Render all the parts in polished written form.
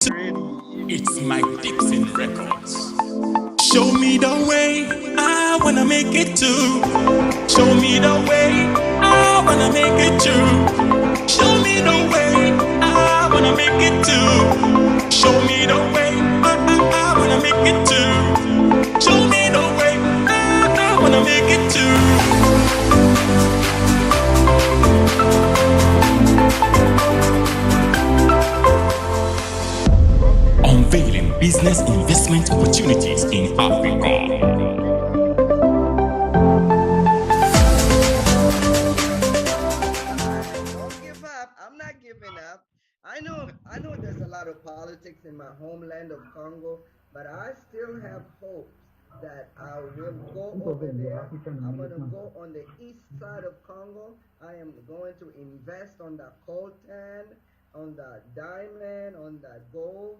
It's Mike Dixon Records. Show me the way, I wanna make it too. Show me the way, I wanna make it too. Show me the way, I wanna make it too. Show me the way, I wanna make it too. Show me the way, I wanna make it too. Unveiling business investment opportunities in Africa. Don't give up. I'm not giving up. I know there's a lot of politics in my homeland of Congo, but I still have hopes that I will go over there. I'm gonna go on the east side of Congo. I am going to invest on the coltan, on the diamond, on the gold.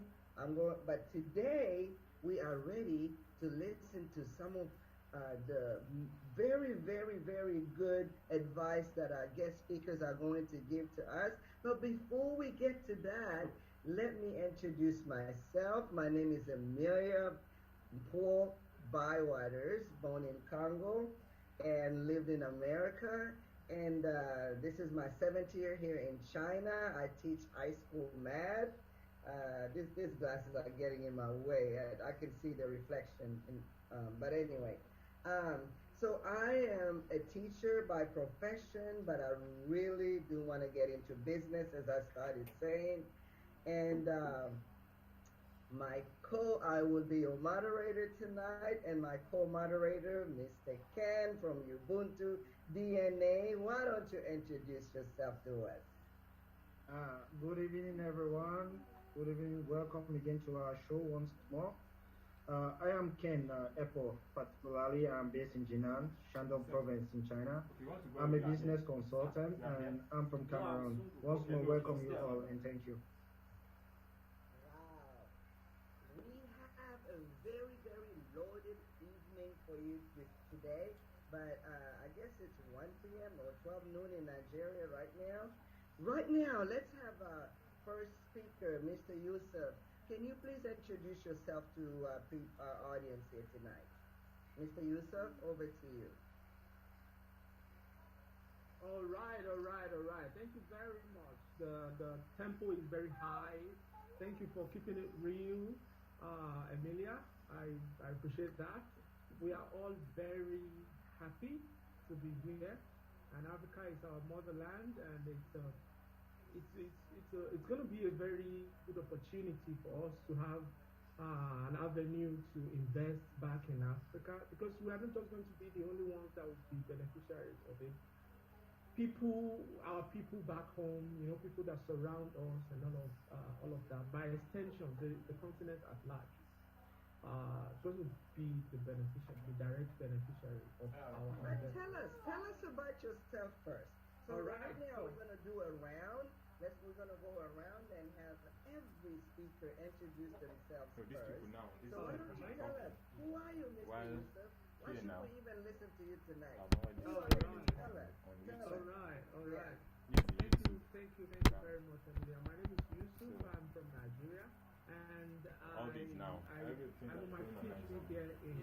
But today we are ready to listen to some of the very, very, very good advice that our guest speakers are going to give to us. But before we get to that, let me introduce myself. My name is Amelia Paul Bywaters, born in Congo and lived in America. And this is my seventh year here in China. I teach high school math. These glasses are getting in my way. I can see the reflection. But anyway, um, so I am a teacher by profession, but I really do want to get into business, as I started saying. And I will be your moderator tonight, and my co-moderator, Mr. Ken from Ubuntu DNA. Why don't you introduce yourself to us? Good evening, everyone. Good evening. Welcome again to our show once more. I am Ken Epo, particularly I'm based in Jinan, Shandong province in China. I'm a business consultant and I'm from Cameroon. Once more, welcome you all and thank you. Wow. We have a very, very loaded evening for you today, but I guess it's 1 p.m. or 12 noon in Nigeria right now. Right now, let's have our first speaker, Mr. Youssef. Can you please introduce yourself to our audience here tonight? Mr. Youssef, over to you. All right, all right, all right. Thank you very much. The tempo is very high. Thank you for keeping it real, Emilia. I appreciate that. We are all very happy to be here, and Africa is our motherland, and it's going to be a very good opportunity for us to have an avenue to invest back in Africa, because we are not just going to be the only ones that will be beneficiaries of it. Our people back home, people that surround us and all of that, by extension, the continent at large, going to be the direct beneficiary of our But investment. tell us about yourself first. So All right right. now we're gonna do a round. We're gonna go around and have every speaker introduce themselves So these first. people now, this So why is don't you my tell us company. who are you, Mr. While Youssef? Why here should now, we even listen to you tonight? I'm already Who All are you? right. Tell us. on Tell All YouTube. us. right, all Yeah. right. Use Thank YouTube. you, thank you very much, Emilia. My name is Youssef. I'm from Nigeria, and All this now, everything I'm that's on my going on PhD is here in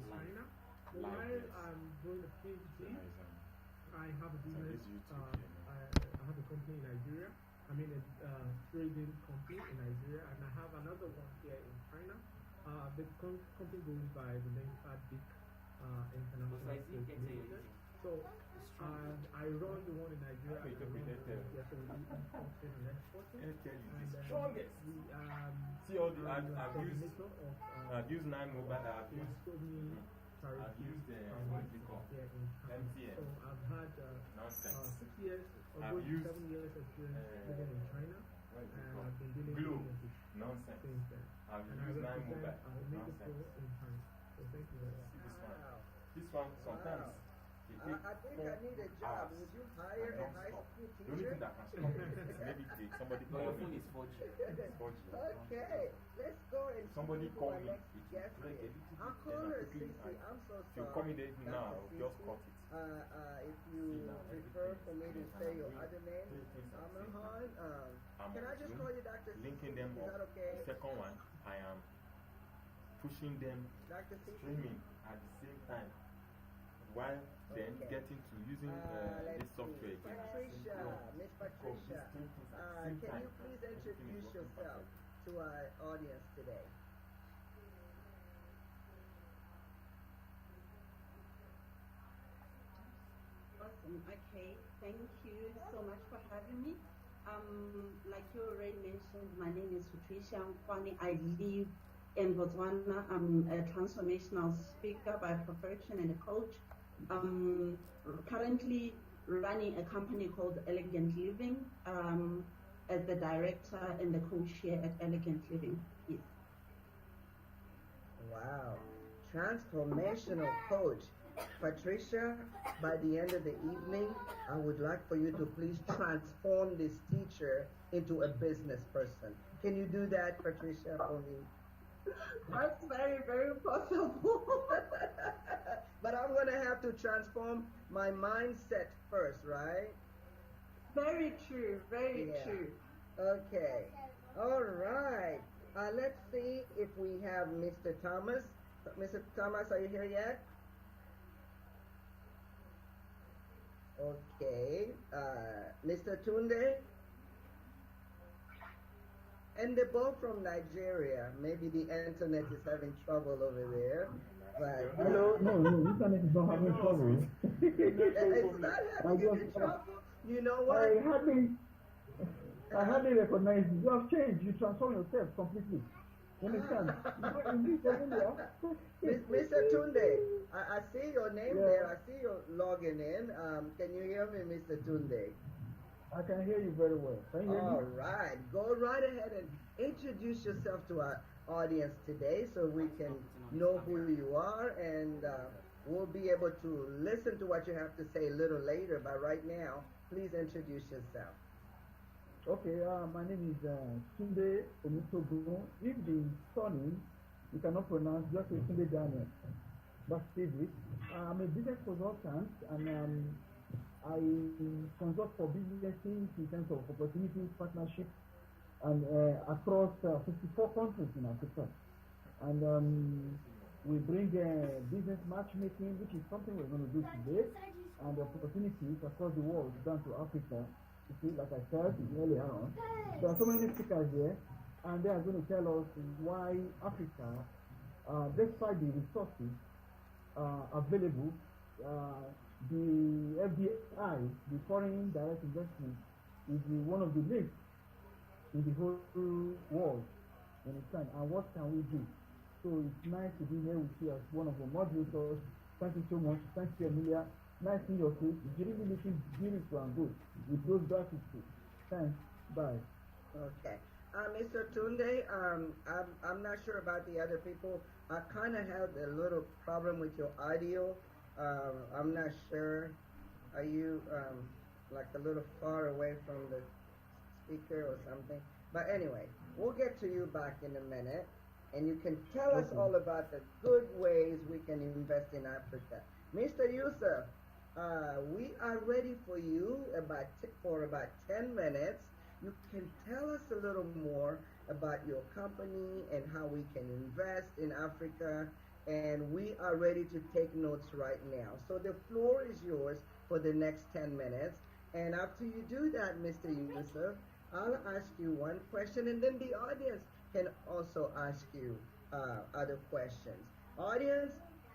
China. While Live, I'm doing a PhD, I have a So business. this YouTube channel. I have a company in Nigeria. I'm in a trading company in Nigeria, and I have another one here in China. The company goes by the name Big International Trade Limited. So I run the one in Nigeria. Okay, And I run the interpret one here, so we do importing and exporting. Airtel is And the strongest. we See all the, I'm the I've used coordinator of Nine Mobile, I've used Sony I've used what's it called? here in China. MTN. So I've had Nonsense. 6 years, or I've going to used, 7 years experience living in China, What is it and called? I've been dealing Glue. with business Nonsense. since then. I've And I used Nine represent Mobile. Omega Pro Nonsense. in China. So thank you very much. See this one. Wow. This one, sometimes, Wow. they I take think 4 I need a job. hours Would you hire and a high non-stop. school The only teacher? thing that can stop it is maybe somebody But your call phone me. is 4G. It's 4G. Okay, let's go and Somebody see who call our me. next It guest will break a is. little I'll bit, call then her I quickly, Cece. I'm so if you sorry. call me there Dr. now, I'll just Cece. cut it. If you See now, prefer everything for me to is say your doing other name, three things at the same Amahan, I'm Can on I just Zoom, call you Dr. linking C? them Is up. that okay? The second one, I am pushing them, Dr. C? streaming at the same time, while then Okay. getting to using Let's this software see. again. Patricia, Miss Because Patricia, these three things at the same can time, you please everything is introduce working yourself perfectly. to our audience today? Awesome. Okay. Thank you so much for having me. Like you already mentioned, my name is Patricia Mkwani. I live in Botswana. I'm a transformational speaker by profession and a coach. Currently running a company called Elegant Living as the director and the co-chair at Elegant Living. Yes. Wow. Transformational coach. Patricia, by the end of the evening, I would like for you to please transform this teacher into a business person. Can you do that, Patricia, for me? That's very, very possible. But I'm going to have to transform my mindset first, right? Very true, very Yeah. true. Okay. All right. Let's see if we have Mr. Thomas. Mr. Thomas, are you here yet? Okay. Mr. Tunde? And they're both from Nigeria. Maybe the internet is having trouble over there. But Hello, no, internet is not having trouble. it's not having any trouble. You know what? I hardly recognize you. You have changed. You transform yourself completely. You understand? Mr. Tunde, I see your name there. I see you logging in. Can you hear me, Mr. Tunde? I can hear you very well. Can you hear me? All right. Go right ahead and introduce yourself to our audience today so we can know who you are, and we'll be able to listen to what you have to say a little later. But right now, please introduce yourself. Okay, my name is Tunde Omitogun. If the surname you cannot pronounce, just say Tunde Daniel. That's it. I'm a business consultant, and I consult for businesses in terms of opportunities, partnerships, and across 54 countries in Africa. And we bring business matchmaking, which is something we're going to do today, and opportunities across the world down to Africa. You see, like I said earlier on, there are so many speakers here, and they are going to tell us why Africa, despite the resources available, the FDI, the foreign direct investment, is one of the least in the whole world. You understand? And what can we do? So it's nice to be here with you as one of the moderators. Thank you so much. Thank you, Amelia. Nice seeing your face. It's really looking beautiful and good with those glasses too. Thanks. Bye. Okay. Mr. Tunde, I'm not sure about the other people. I kind of had a little problem with your audio. I'm not sure. Are you like a little far away from the speaker or something? But anyway, we'll get to you back in a minute, and you can tell us all about the good ways we can invest in Africa. Mr. Youssef, we are ready for you for about 10 minutes. You can tell us a little more about your company and how we can invest in Africa, and we are ready to take notes right now. So the floor is yours for the next 10 minutes. And after you do that, Mr. Youssef, I'll ask you one question, and then the audience can also ask you other questions. Audience,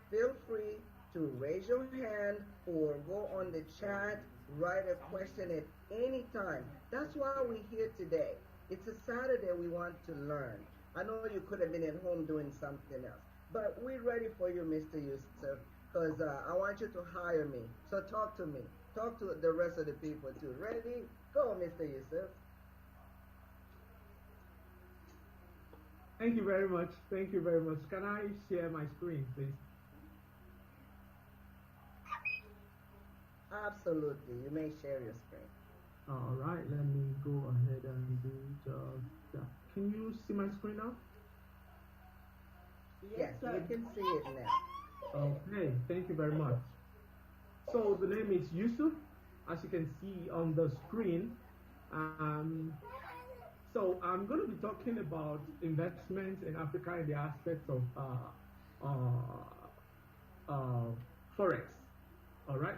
feel free to raise your hand or go on the chat, write a question at any time. That's why we're here today. It's a Saturday, we want to learn. I know you could have been at home doing something else, but we're ready for you, Mr. Youssef, because I want you to hire me. So talk to me. Talk to the rest of the people too. Ready? Go, Mr. Youssef. Thank you very much. Thank you very much. Can I share my screen, please? Absolutely. You may share your screen. All right, let me go ahead and do just that. Can you see my screen now? Yes, sir. we can see it now. Okay, thank you very much. So the name is Youssef. As you can see on the screen, So I'm going to be talking about investments in Africa in the aspects of uh, forex. All right.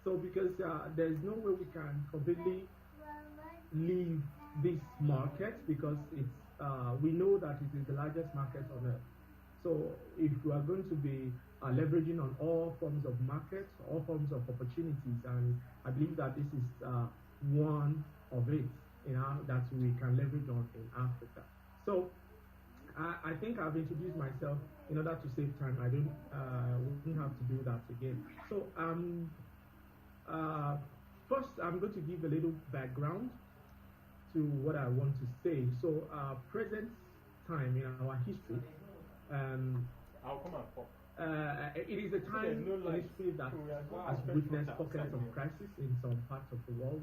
So because there's no way we can completely leave this market because it's we know that it is the largest market on earth. So if we are going to be leveraging on all forms of markets, all forms of opportunities, and I believe that this is one of it, that we can leverage on in Africa. So I think I've introduced myself in order to save time. I don't wouldn't have to do that again. So first I'm going to give a little background to what I want to say. So present time in our history. I'll come and pop. It is a time in history that has witnessed pockets of crisis in some parts of the world,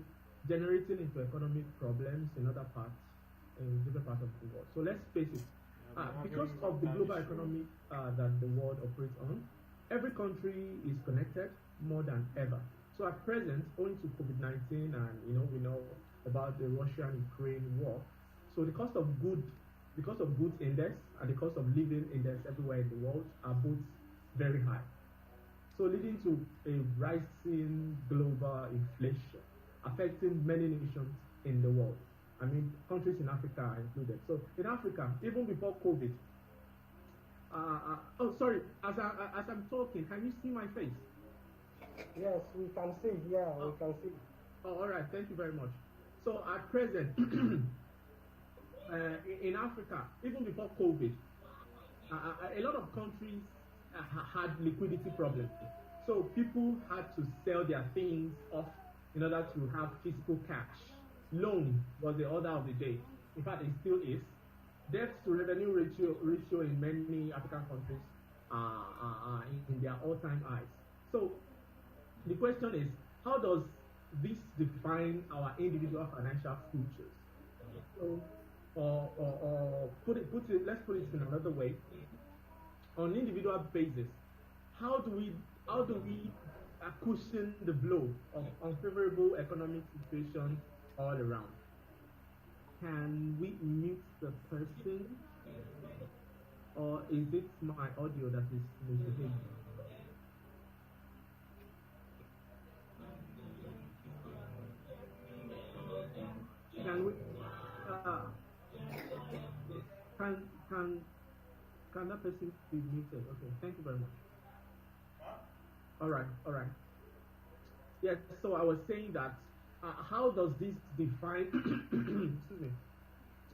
generating into economic problems in other parts, in different parts of the world. So let's face it, because of the global economy that the world operates on, every country is connected more than ever. So at present, owing to COVID-19 and we know about the Russia-Ukraine war, so the cost of goods index and the cost of living index everywhere in the world are both very high. So leading to a rising global inflation affecting many nations in the world. I mean, countries in Africa are included. So in Africa, even before COVID, oh sorry, as I'm talking, can you see my face? Yes, we can see. Yeah, we can see. Oh, all right. Thank you very much. So at present, in Africa, even before COVID, a lot of countries had liquidity problems. So people had to sell their things off in order to have physical cash. Loan was the order of the day. In fact, it still is. Debt to revenue ratio in many African countries are in their all-time highs. So the question is, how does this define our individual financial futures? So, let's put it in another way. On an individual basis, how do we cushion the blow of unfavorable economic situations all around? Can we mute the person, or is it my audio that is misbehaving? Can we can that person be muted? Okay, thank you very much. All right. Yes, so I was saying that how does this define excuse me,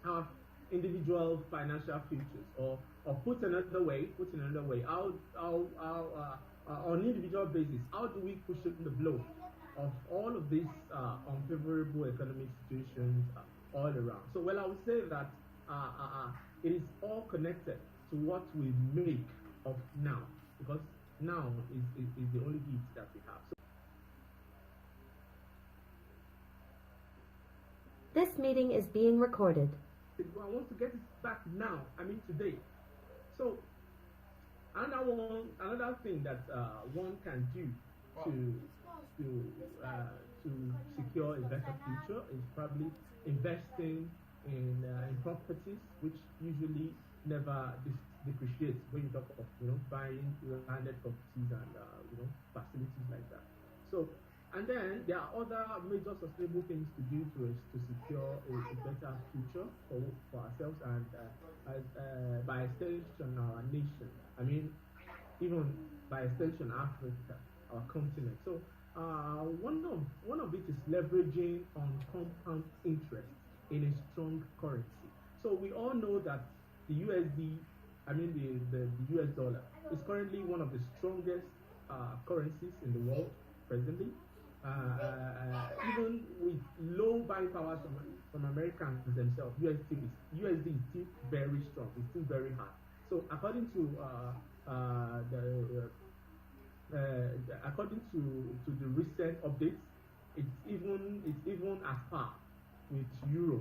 our individual financial futures, or put another way, how on an individual basis, how do we cushion the blow of all of these unfavorable economic situations all around? So, well, I would say that it is all connected to what we make of now, because now is the only gift that we have. So, this meeting is being recorded. I want to get it back now. I mean today. So another thing that one can do to secure a better future is probably investing in properties, which usually never depreciates when you talk of buying landed properties and facilities like that. So, and then there are other major sustainable things to do to secure a better future for ourselves and by extension our nation. I mean, even by extension Africa, our continent. So one of it is leveraging on compound interest in a strong currency. So we all know that the USD, I mean the US dollar, is currently one of the strongest currencies in the world presently. Even with low buying powers from Americans themselves, USD is still very strong. It's still very high. So according to the recent updates, it's even as par with euro.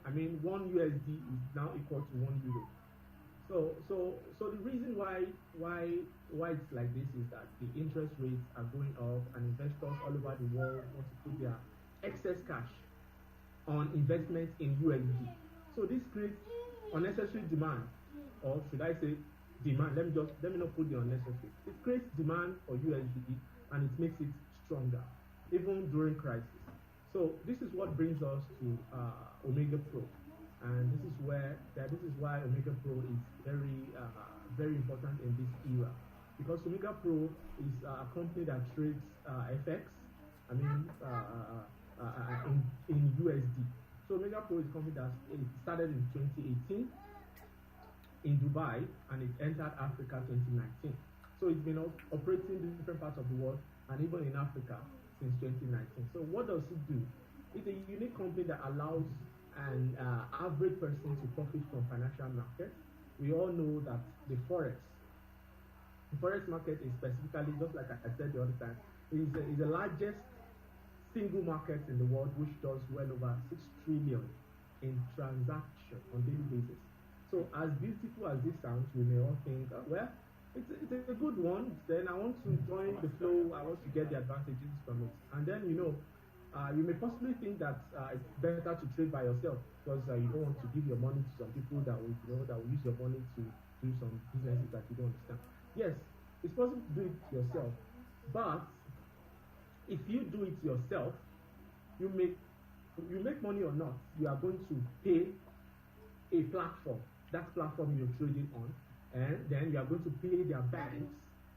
I mean, one USD is now equal to 1 euro. So the reason why it's like this is that the interest rates are going up, and investors all over the world want to put their excess cash on investments in USD. So this creates unnecessary demand, or should I say demand? Let me not put the unnecessary. It creates demand for USD and it makes it stronger, even during crisis. So this is what brings us to Omega Pro, and this is why Omega Pro is very important in this era, because Omega Pro is a company that trades FX. I mean, in USD. So Omega Pro is a company that it started in 2018 in Dubai and it entered Africa 2019. So it's been operating in different parts of the world and even in Africa since 2019. So what does it do? It's a unique company that allows an average person to profit from financial markets. We all know that the forex market is specifically, just like I said the other time, is the largest single market in the world, which does well over 6 trillion in transaction on daily basis. So as beautiful as this sounds, we may all think, well, it's a good one. Then I want to join the flow. I want to get the advantages from it. And then you may possibly think that it's better to trade by yourself because you don't want to give your money to some people that will use your money to do some businesses that you don't understand. Yes, it's possible to do it yourself, but if you do it yourself, you make money or not, you are going to pay a platform. That platform you're trading on, and then you are going to pay their banks,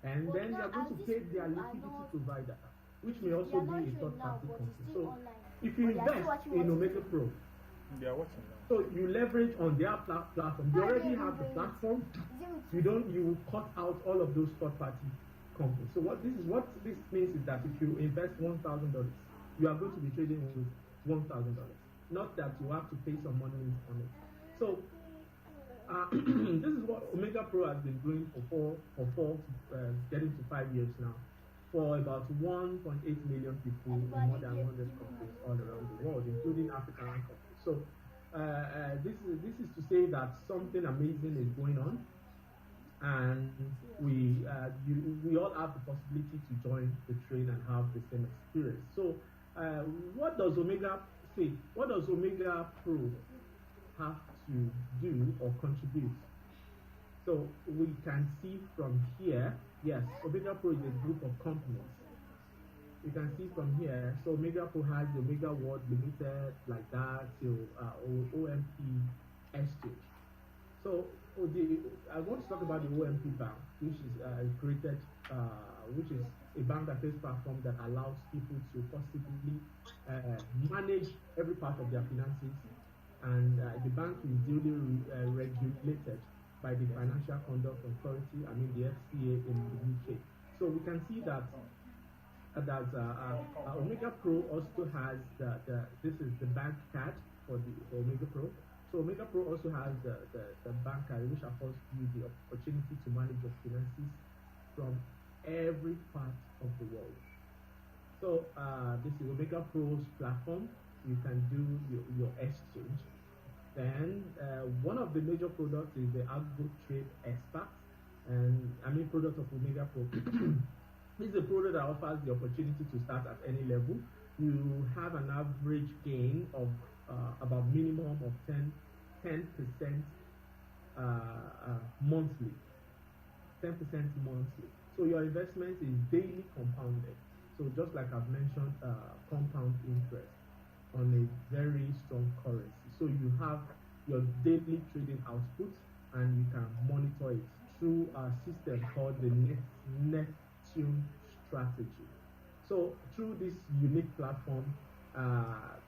and then you are going to pay their liquidity provider, which may also be a third-party company. So if you invest in Omega Pro, so you leverage on their platform. You already have the platform. You cut out all of those third-party company. So what this means is that if you invest $1,000, you are going to be trading with $1,000. Not that you have to pay some money on it. So this is what Omega Pro has been doing for getting to 5 years now, for about 1.8 million people in more than 100 countries all around the world, including African countries. So this is to say that something amazing is going on. And we all have the possibility to join the train and have the same experience. So what does Omega say? What does Omega Pro have to do or contribute? So we can see from here, yes, Omega Pro is a group of companies. You can see from here, so Omega Pro has the Omega World Limited, like that, till OMP Exchange. So I want to talk about the OMP Bank, which is created, which is a bank that is platform that allows people to possibly manage every part of their finances, and the bank is duly regulated by the Financial Conduct Authority, I mean the FCA in the UK. So we can see that Omega Pro also has this is the bank card for Omega Pro. So Omega Pro also has the bank card, which affords you the opportunity to manage your finances from every part of the world. So this is Omega Pro's platform. You can do your exchange. Then one of the major products is the Agro Trade Expert, and I mean product of Omega Pro. This is a product that offers the opportunity to start at any level. You have an average gain of about minimum of 10% monthly. 10% monthly. So your investment is daily compounded. So just like I've mentioned, compound interest on a very strong currency. So you have your daily trading output and you can monitor it through a system called the Neptune strategy. So through this unique platform,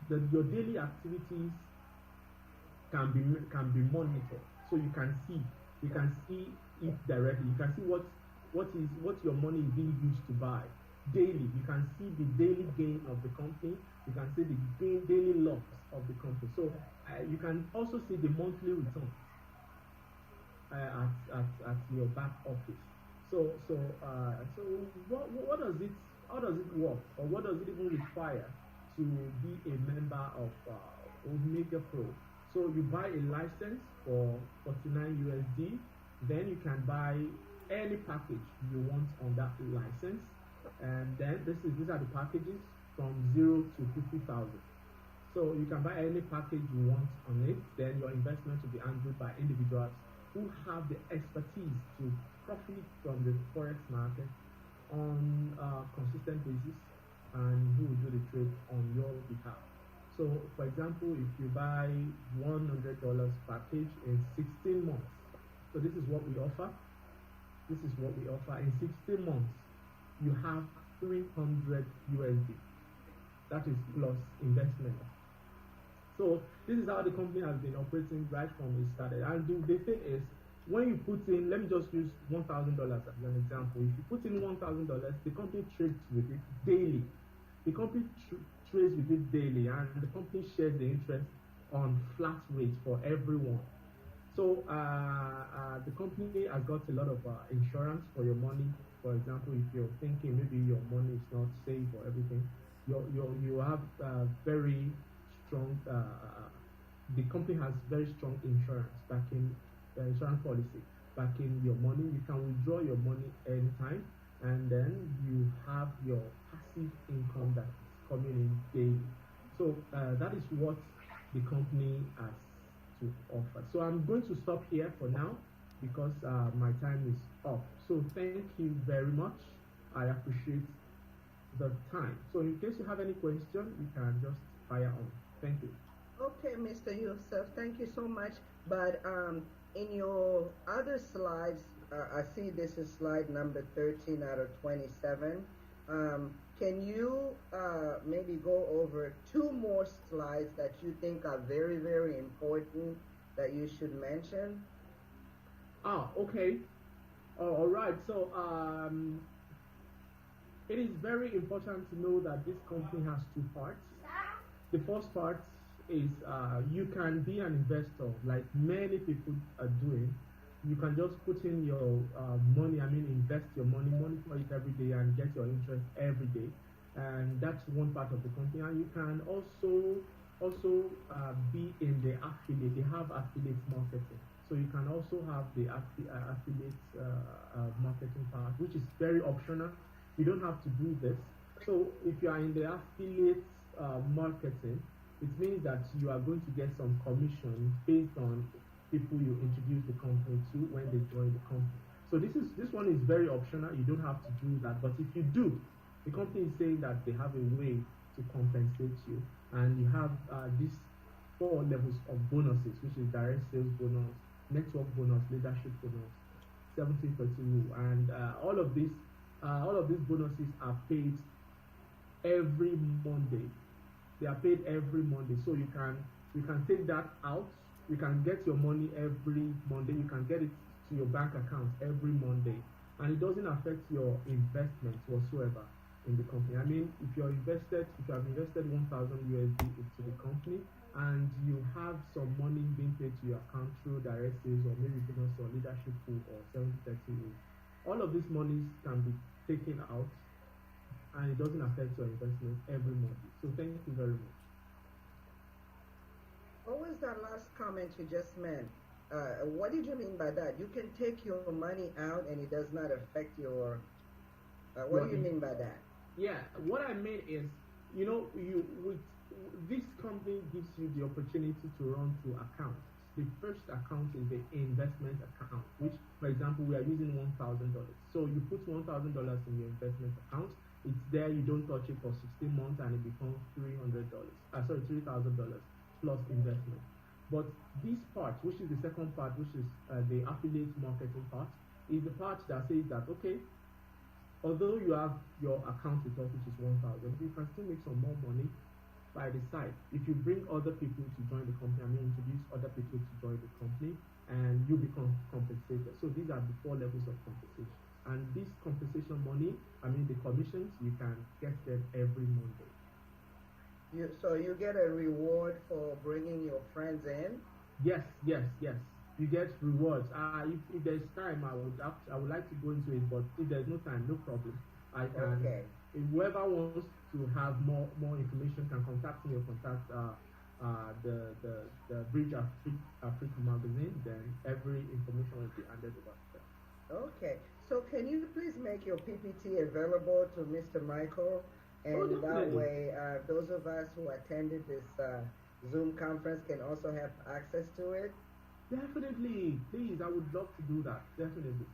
your daily activities can be monitored. So you can see it directly. You can see what your money is being used to buy daily. You can see the daily gain of the company. You can see the daily loss of the company. So you can also see the monthly returns at your back office. So what does it? How does it work, or what does it even require to be a member of Omega Pro? So you buy a license for 49 USD, then you can buy any package you want on that license, and then these are the packages from 0 to 50,000. So you can buy any package you want on it. Then your investment will be handled by individuals who have the expertise to profit from the forex market on a consistent basis, and who will do the trade on your behalf. So, for example, if you buy $100 package in 16 months, so this is what we offer. This is what we offer in 16 months. You have 300 USD. That is plus investment. So this is how the company has been operating right from it started. And the thing is, when you put in, let me just use $1,000 as an example. If you put in $1,000, the company trades with it daily. The company trades with it daily, and the company shares the interest on flat rates for everyone. So the company has got a lot of insurance for your money. For example, if you're thinking maybe your money is not safe or everything, you have very strong. The company has very strong insurance backing, insurance policy backing your money. You can withdraw your money anytime, and then you have your passive income that is coming in daily. So that is what the company has to offer. So I'm going to stop here for now because my time is up. So thank you very much. I appreciate the time. So in case you have any question, you can just fire on. Thank you. Okay, Mr. Youssef, thank you so much. But in your other slides, I see this is slide number 13 out of 27. Can you maybe go over 2 more slides that you think are very, very important that you should mention? Okay. All right. So it is very important to know that this company has 2 parts. The first part is you can be an investor like many people are doing. You can just put in your money, invest your money, monitor it every day and get your interest every day. And that's one part of the company. And you can also be in the affiliate. They have affiliate marketing. So you can also have the affiliate marketing part, which is very optional. You don't have to do this. So if you are in the affiliate marketing, it means that you are going to get some commission based on people you introduce the company to when they join the company. So this one is very optional. You don't have to do that. But if you do, the company is saying that they have a way to compensate you, and you have these 4 levels of bonuses, which is direct sales bonus, network bonus, leadership bonus, 70/30 rule, and all of these bonuses are paid every Monday. They are paid every Monday, so you can take that out. You can get your money every Monday. You can get it to your bank account every Monday, and it doesn't affect your investments whatsoever in the company. If you have invested $1,000 USD into the company, and you have some money being paid to your account through direct sales or maybe bonus or leadership pool or 70/30 rule, all of these monies can be taken out, and it doesn't affect your investment every month. So thank you very much. What was that last comment you just made? What did you mean by that? You can take your money out and it does not affect your. What do you mean by that? Yeah, what I mean is, this company gives you the opportunity to run 2 accounts. The first account is the investment account, which, for example, we are using $1,000. So you put $1,000 in your investment account. It's there. You don't touch it for 16 months, and it becomes $300. $3,000 plus investment. But this part, which is the second part, which is the affiliate marketing part, is the part that says that, okay, although you have your account with us, which is 1,000, you can still make some more money by the side. If you bring other people to join the company, introduce other people to join the company, and you become compensated. So these are the 4 levels of compensation. And this compensation money, the commissions, you can get them every Monday. So you get a reward for bringing your friends in? Yes. You get rewards. If there's time, I would like to go into it, but if there's no time, no problem. I can. Okay. If whoever wants to have more information can contact me or contact the Bridge Africa magazine. Then every information will be handed over to them. Okay. So can you please make your PPT available to Mr. Michael Oh, and that definitely. way, those of us who attended this Zoom conference can also have access to it. Definitely. Please, I would love to do that. Definitely.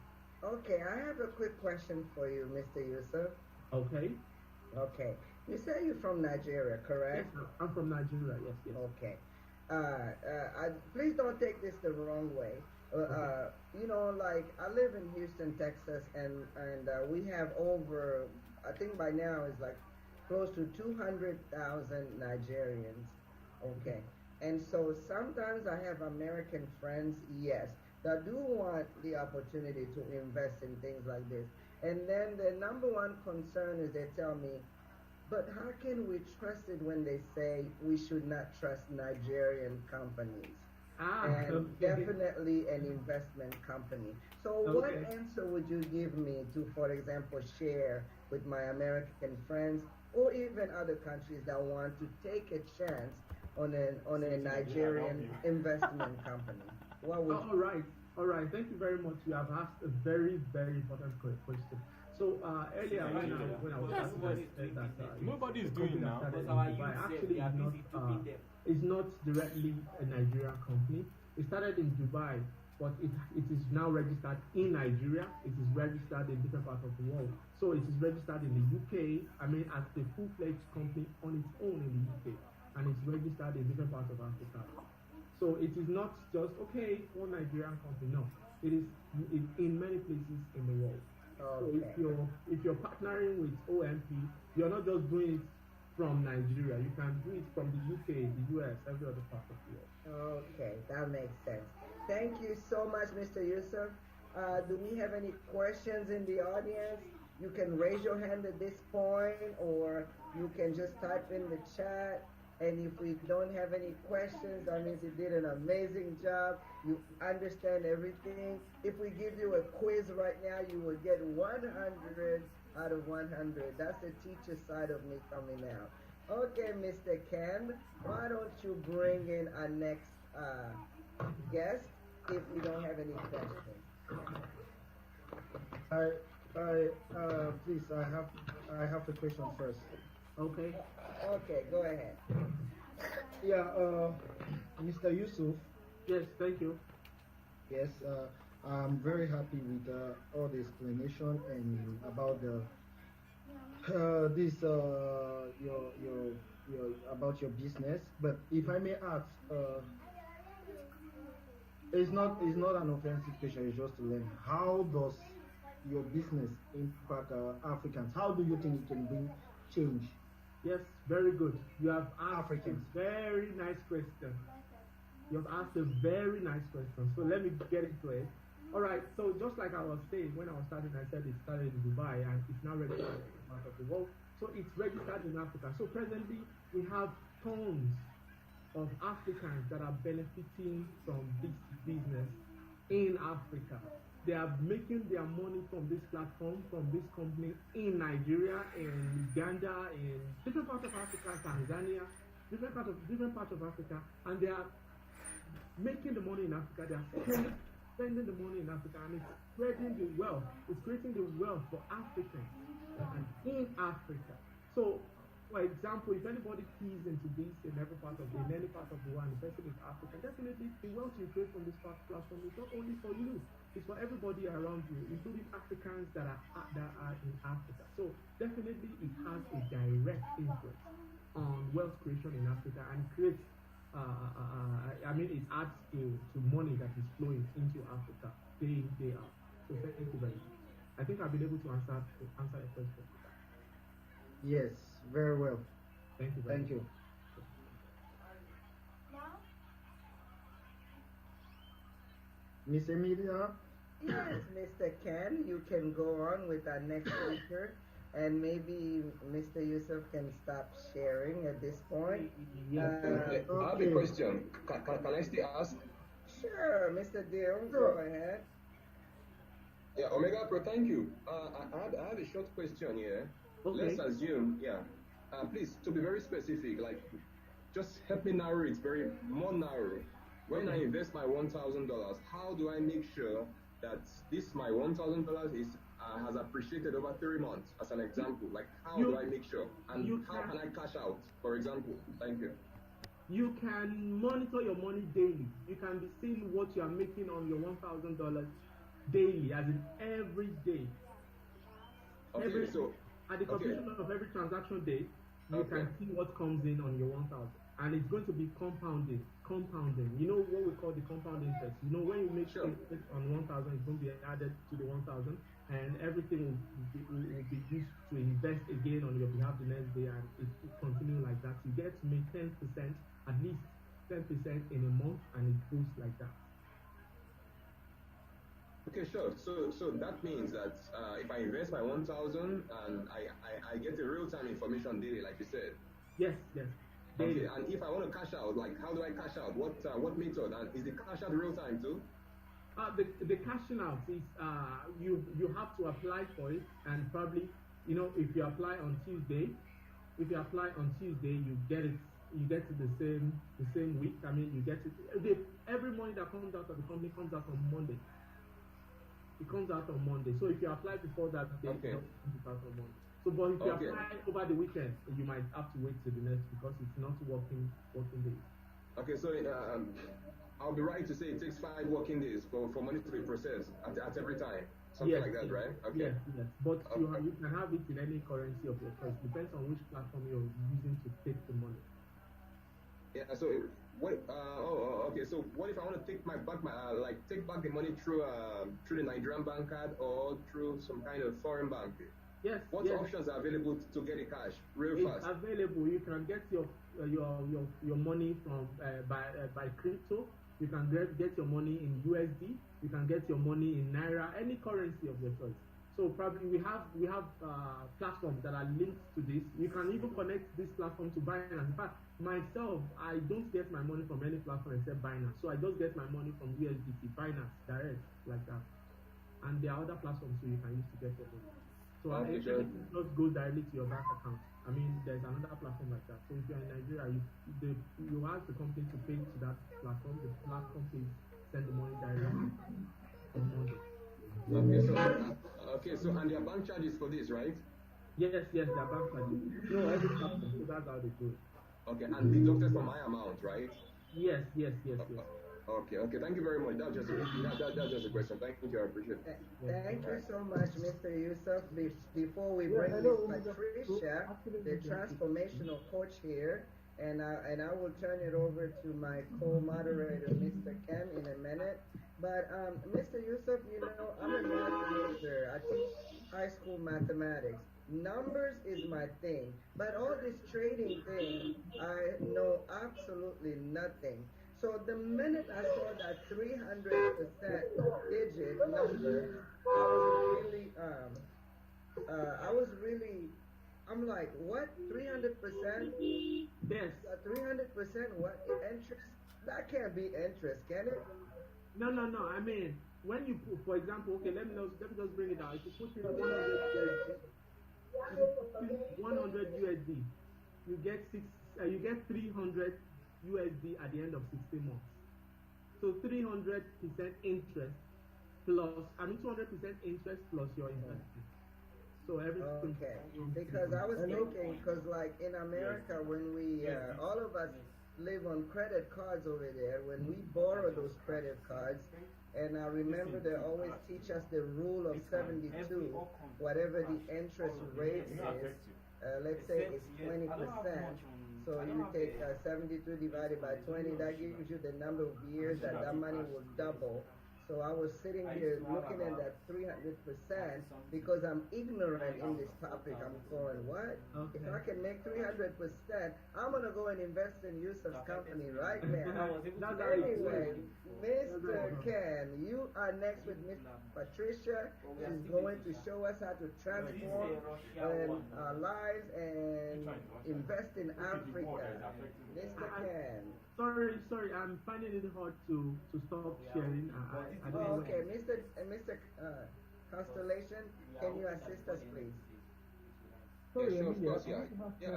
Okay, I have a quick question for you, Mr. Yusuf. Okay. Okay, you say you're from Nigeria, Yes, correct? I'm from Nigeria. Yes, yes. Okay. Please don't take this the wrong way. Okay. Like I live in Houston, Texas, and we have over, I think by now it's like close to 200,000 Nigerians. Okay. And so sometimes I have American friends, yes, that do want the opportunity to invest in things like this. And then the number one concern is they tell me, but how can we trust it when they say we should not trust Nigerian companies? Ah, And okay. definitely an investment company. So, what Okay. answer would you give me to, for example, share with my American friends or even other countries that want to take a chance on a Since Nigeria, I love Nigerian you. investment company? What would All right. All right. Thank you very much. You have asked a very, very important question. So See earlier Nigeria. when I was Yes, starting, what I said that nobody the is company doing that now. started Because in our Dubai youth say actually we are busy duping them. is not directly a Nigerian company. It started in Dubai, but it is now registered in Nigeria. It is registered in different parts of the world. So it is registered in the UK. I mean, as a full-fledged company on its own in the UK, and it's registered in different parts of Africa. So it is not just okay one Nigerian company. No, it is in many places in the world. So okay. if you're partnering with OMP, you're not just doing it from Nigeria. You can do it from the UK, the US, every other part of the world. Okay, that makes sense. Thank you so much, Mr. Yusuf. Do we have any questions in the audience? You can raise your hand at this point, or you can just type in the chat. And if we don't have any questions, that means you did an amazing job. You understand everything. If we give you a quiz right now, you will get 100 out of 100. That's the teacher side of me coming out. Okay, Mr. Ken, why don't you bring in our next guest if we don't have any questions? I, please, I have a question first. Okay. Okay, go ahead. Yeah, Mr. Yusuf, Yes, thank you. yes, I'm very happy with all the explanation and about the this your about your business. But if I may ask, it's not an offensive question. It's just to learn how does your business impact Africans? How do you think it can bring change? Yes, very good. You have asked a Africans. very nice question. You have asked a very nice question. So let me get into it. All right. So just like I was saying when I was starting, I said it started in Dubai and it's now registered in the part of the world. So it's registered in Africa. So presently we have tons of Africans that are benefiting from this business in Africa. They are making their money from this platform, from this company in Nigeria, in Uganda, in different parts of Africa, Tanzania, different parts of Africa, and they are making the money in Africa. They are spending the money in Africa, and it's spreading the wealth. It's creating the wealth for Africans and in Africa. So, for example, if anybody keys into this in any part of the world, and the person is African, definitely the wealth you create from this platform is not only for you, it's for everybody around you, including Africans that are in Africa. So definitely it has a direct influence on wealth creation in Africa and creates it adds to money that is flowing into Africa day in, day out. So thank you very much. I think I've been able to answer your question. Yes, very well. Thank you very Thank much. you. Miss Emilia, Yes, Mr. Ken, you can go on with our next speaker, and maybe Mr. Yusuf can stop sharing at this point. Yes. I have a okay. question. Can I still ask? Sure, Mr. Dill, go Sure. ahead. Yeah, Omega Pro, thank you. I had a short question here. Okay. Let's assume, yeah. Please, to be very specific, like, just help me narrow it more narrow. When I invest my $1,000, how do I make sure that this my $1,000 is has appreciated over 3 months, as an example. Like, how do I make sure? And how can I cash out, for example? Thank you. You can monitor your money daily. You can be seeing what you are making on your $1,000 daily, as in every day. Okay, so at the completion of every transaction day, you can see what comes in on your 1,000, and it's going to be compounding. You know what we call the compound interest. You know, when you make interest on 1,000, it's going to be added to the 1,000, and everything will be used to invest again on your behalf the next day, and it will continue like that. You get to make 10%, at least 10% in a month, and it goes like that. Okay, sure. So that means that if I invest my 1,000 and I get the real-time information daily, like you said. Yes. Okay, and if I want to cash out, like, how do I cash out? What method? And is the cash out real time too? The cashing out is you have to apply for it, and probably, you know, if you apply on Tuesday, you get it. You get it the same week. I mean, you get it. Every money that comes out of the company comes out on Monday. It comes out on Monday. So if you apply before that, it comes out on Monday. So, but if you apply over the weekend, you might have to wait till the next, because it's not working days. Okay, so I'll be right to say it takes 5 working days for money to be processed at every time. Something like that, right? Okay. Yes. But you can have it in any currency of your choice. Depends on which platform you're using to take the money. Yeah. So what? Okay. So what if I want to take back the money through the Nigerian bank card or through some kind of foreign bank? Yes. What options are available to get the cash real fast? It's available. You can get your money from by crypto. You can get your money in USD. You can get your money in Naira, any currency of your choice. So probably we have platforms that are linked to this. You can even connect this platform to Binance. In fact, myself, I don't get my money from any platform except Binance. So I just get my money from USDT, Binance, direct, like that. And there are other platforms so you can use to get your money. So it just goes directly to your bank account. I mean, there's another platform like that. So if you're in Nigeria, you ask the company to pay to that platform. The platform pays, send the money directly on Monday. Okay, so and there are bank charges for this, right? Yes, there are bank charges. No, every platform. So that's how they do it. Okay, and deducted from my amount, right? Yes. Okay. Thank you very much. That's just a question. Thank you. I appreciate it. Thank you so much, Mr. Youssef. Before we bring Ms. Patricia, the transformational coach here, and I will turn it over to my co-moderator, Mr. Ken, in a minute. But Mr. Youssef, you know, I'm a math major. I teach high school mathematics. Numbers is my thing, but all this trading thing, I know absolutely nothing. So the minute I saw that 300% digit number, I'm like, what? 300%? Yes. 300% what? Interest? That can't be interest, can it? No. I mean, when you put, for example, okay, let me just bring it out. If you put in 100 USD, you get 300 USD at the end of 16 months. So 300% interest plus, 200% interest plus your investment. So everything. Okay. Because I was thinking, because like in America, when we, all of us live on credit cards over there, when we borrow those credit cards, and I remember they always teach us the rule of 72, whatever the interest rate is, let's say it's 20%. So you take 72 divided by 20, that gives you the number of years that money will double. So I was sitting here looking at that 300% because I'm ignorant in this topic. I'm going, what? Okay. If I can make 300%, I'm going to go and invest in Youssef's company right now. Anyway, Mr. Ken, you are next with Miss Patricia. She's going to show us how to transform our lives and invest in Africa. Mr. Ken. Sorry, I'm finding it hard to stop sharing. Okay, Mr. Constellation, can you assist us, please? Yes, sure, of course, yeah.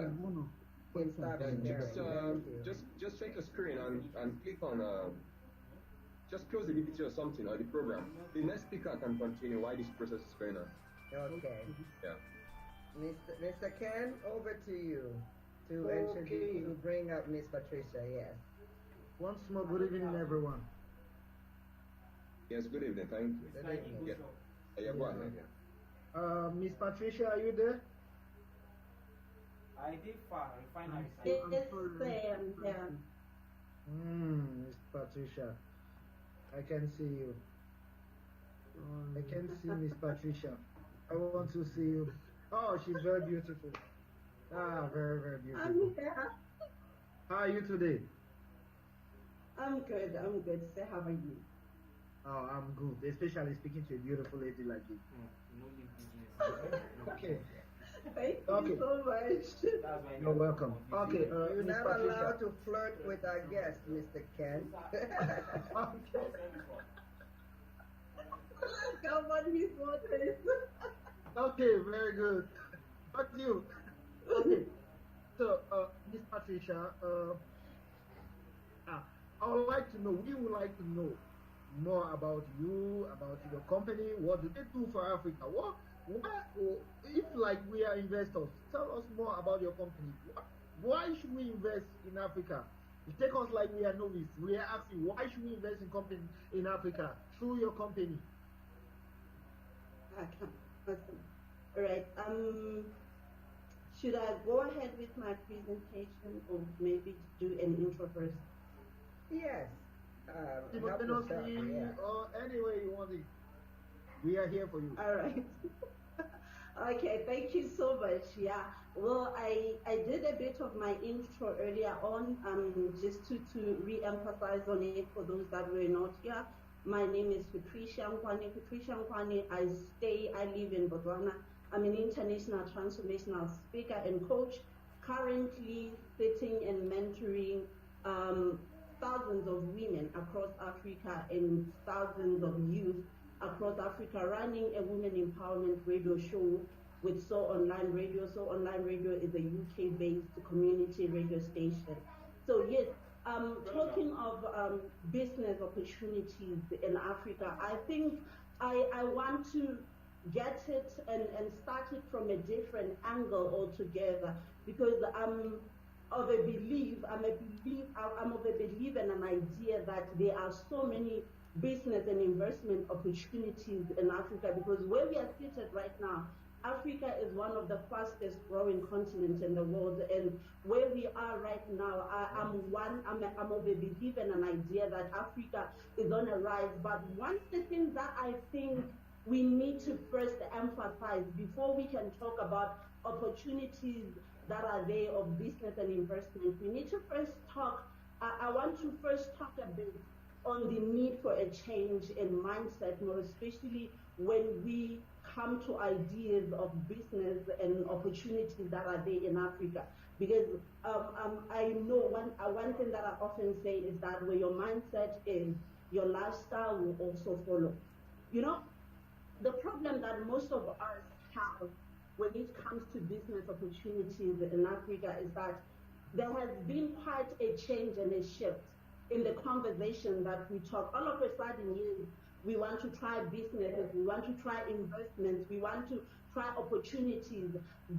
In stop sharing. Just check the screen and click on just close the PPT or something or the program. The next speaker can continue while this process is going on. Okay. Yeah. Mr. Ken, over to you to Okay. to bring up Miss Patricia. Yes. Once more, good evening, everyone. Yes. Good evening. Thank you. Good evening. Yeah. Yeah. Go ahead. Yeah. Miss Patricia, are you there? I did refinery. Yes, Sam. Yeah. Miss Patricia, I can see you. I can see Miss Patricia. I want to see you. Oh, she's very beautiful. Ah, very, very beautiful. I'm here. How are you today? I'm good. I'm good. So how are you? Oh, I'm good, especially speaking to a beautiful lady like you. No need business. Okay, Thank Okay. you so much. That's why you're welcome. Okay, You're Miss not Patricia. allowed to flirt with our guest, Mr. Ken. Okay. Come on, Miss Waters. Okay, very good. But you. Okay. So, Miss Patricia, I would like to know, we would like to know more about you, about your company. What do they do for Africa? If like we are investors, tell us more about your company. Why should we invest in Africa? You take us like we are novice. We are asking, why should we invest in company in Africa through your company? Okay. Awesome. All right. Should I go ahead with my presentation or maybe do an intro first? Yes. Help Simultaneously, yourself, yeah. or any way you want it. We are here for you. All right. Okay, thank you so much. Yeah. Well, I did a bit of my intro earlier on, just to re-emphasize on it for those that were not here. My name is Patricia Nkwani. Patricia Nkwani. I live in Botswana. I'm an international transformational speaker and coach, currently sitting and mentoring thousands of women across Africa and thousands of youth across Africa, running a women empowerment radio show with So Online Radio. So Online Radio is a UK-based community radio station. So yes, talking of business opportunities in Africa, I think I want to get it and start it from a different angle altogether, because I'm of a belief and an idea that there are so many business and investment opportunities in Africa, because where we are seated right now, Africa is one of the fastest growing continents in the world, and where we are right now, I'm of a belief and an idea that Africa is on a rise. But one of the things that I think we need to first emphasize before we can talk about opportunities that are there of business and investment, we need to first talk, I want to first talk a bit on the need for a change in mindset, more especially when we come to ideas of business and opportunities that are there in Africa. Because I know one thing that I often say is that where your mindset is, your lifestyle will also follow. You know, the problem that most of us have when it comes to business opportunities in Africa is that there has been quite a change and a shift in the conversation that we talk. All of a sudden, yes, we want to try businesses, we want to try investments, we want to try opportunities.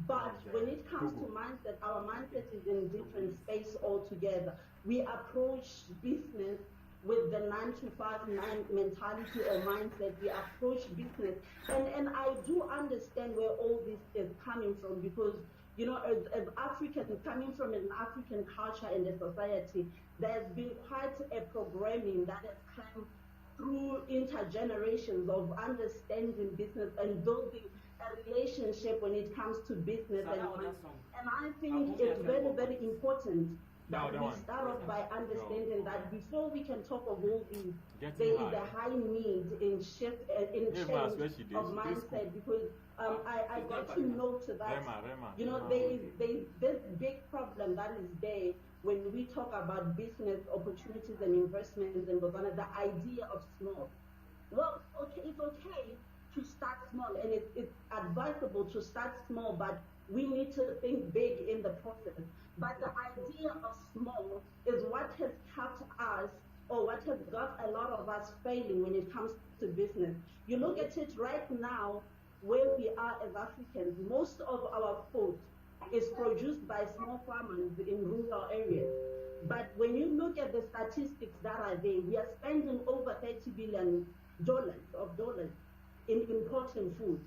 But when it comes to mindset, our mindset is in different space altogether. We approach business with the 9-to-5 mentality or mindset. We approach business, and I do understand where all this is coming from, because you know, as Africans, coming from an African culture and a society, there's been quite a programming that has come through intergenerations of understanding business and building a relationship when it comes to business and money. And I think it's very, very important that we start off by understanding that before we can talk of all these, there is a high need in change of mindset, because I got to note that, you know, there is this big problem that is there when we talk about business opportunities and investments in Botswana, the idea of small. Well, okay, it's okay to start small, and it's advisable to start small, but we need to think big in the process. But the idea of small is what has kept us or what has got a lot of us failing when it comes to business. You look at it right now, where we are as Africans, most of our food is produced by small farmers in rural areas. But when you look at the statistics that are there, we are spending over $30 billion in importing food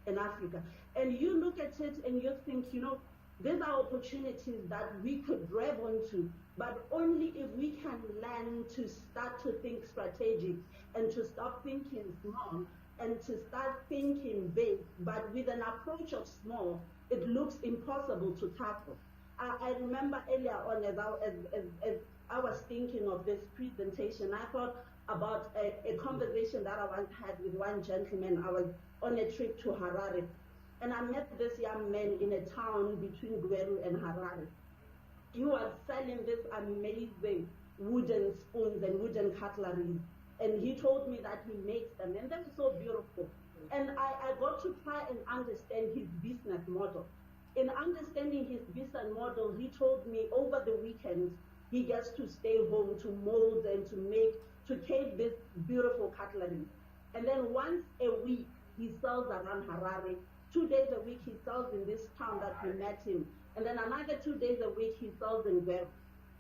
in Africa. And you look at it and you think, these are opportunities that we could grab onto, but only if we can learn to start to think strategic and to stop thinking small and to start thinking big. But with an approach of small, it looks impossible to tackle. I remember earlier on, as I was thinking of this presentation, I thought about a conversation that I once had with one gentleman. I was on a trip to Harare, and I met this young man in a town between Gweru and Harare. He was selling this amazing wooden spoons and wooden cutlery, and he told me that he makes them, and they were so beautiful. And I got to try and understand his business model. In understanding his business model, he told me over the weekend, he gets to stay home to mold and to cake this beautiful cutlery. And then once a week, he sells around Harare. 2 days a week, he sells in this town that we met him. And then another 2 days a week, he sells in Gweru.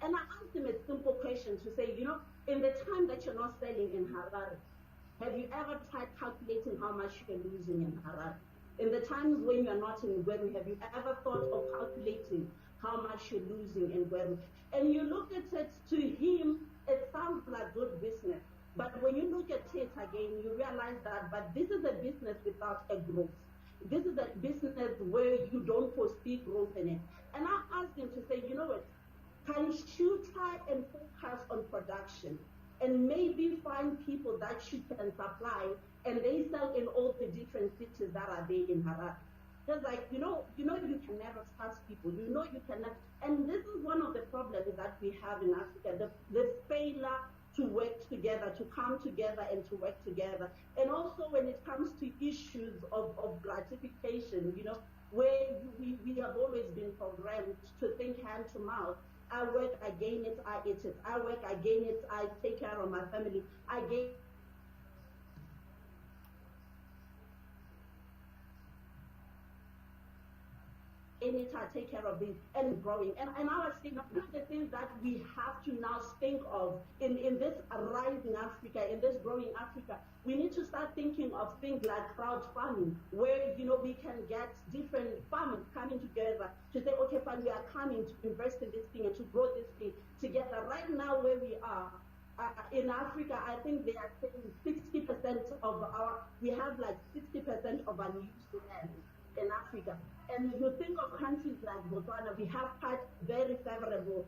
And I asked him a simple question to say, in the time that you're not selling in Harare, have you ever tried calculating how much you're losing in Harare? In the times when you're not in Gweru, have you ever thought of calculating how much you're losing in Gweru? And you look at it, to him, it sounds like good business. But when you look at it again, you realize that, but this is a business without a growth. This is a business where you don't foresee growth in it. And I asked him to say, you know what, can you try and focus on production and maybe find people that you can supply and they sell in all the different cities that are there in Harare? Just like, you can never trust people. You cannot. And this is one of the problems that we have in Africa, the failure to work together, to come together and to work together. And also when it comes to issues of gratification, where we have always been programmed to think hand to mouth. I work, I gain it, I eat it. I work, I gain it, I take care of my family. I gain it, I take care of this and growing. And I was saying, one of the things that we have to now think of in this rising Africa, in this growing Africa, we need to start thinking of things like crowd farming, where we can get different farmers coming together to say, okay, fine, we are coming to invest in this thing and to grow this thing together. Right now, where we are in Africa, I think they are saying 60% of we have like 60% of our used land in Africa. And if you think of countries like Botswana, we have quite very favorable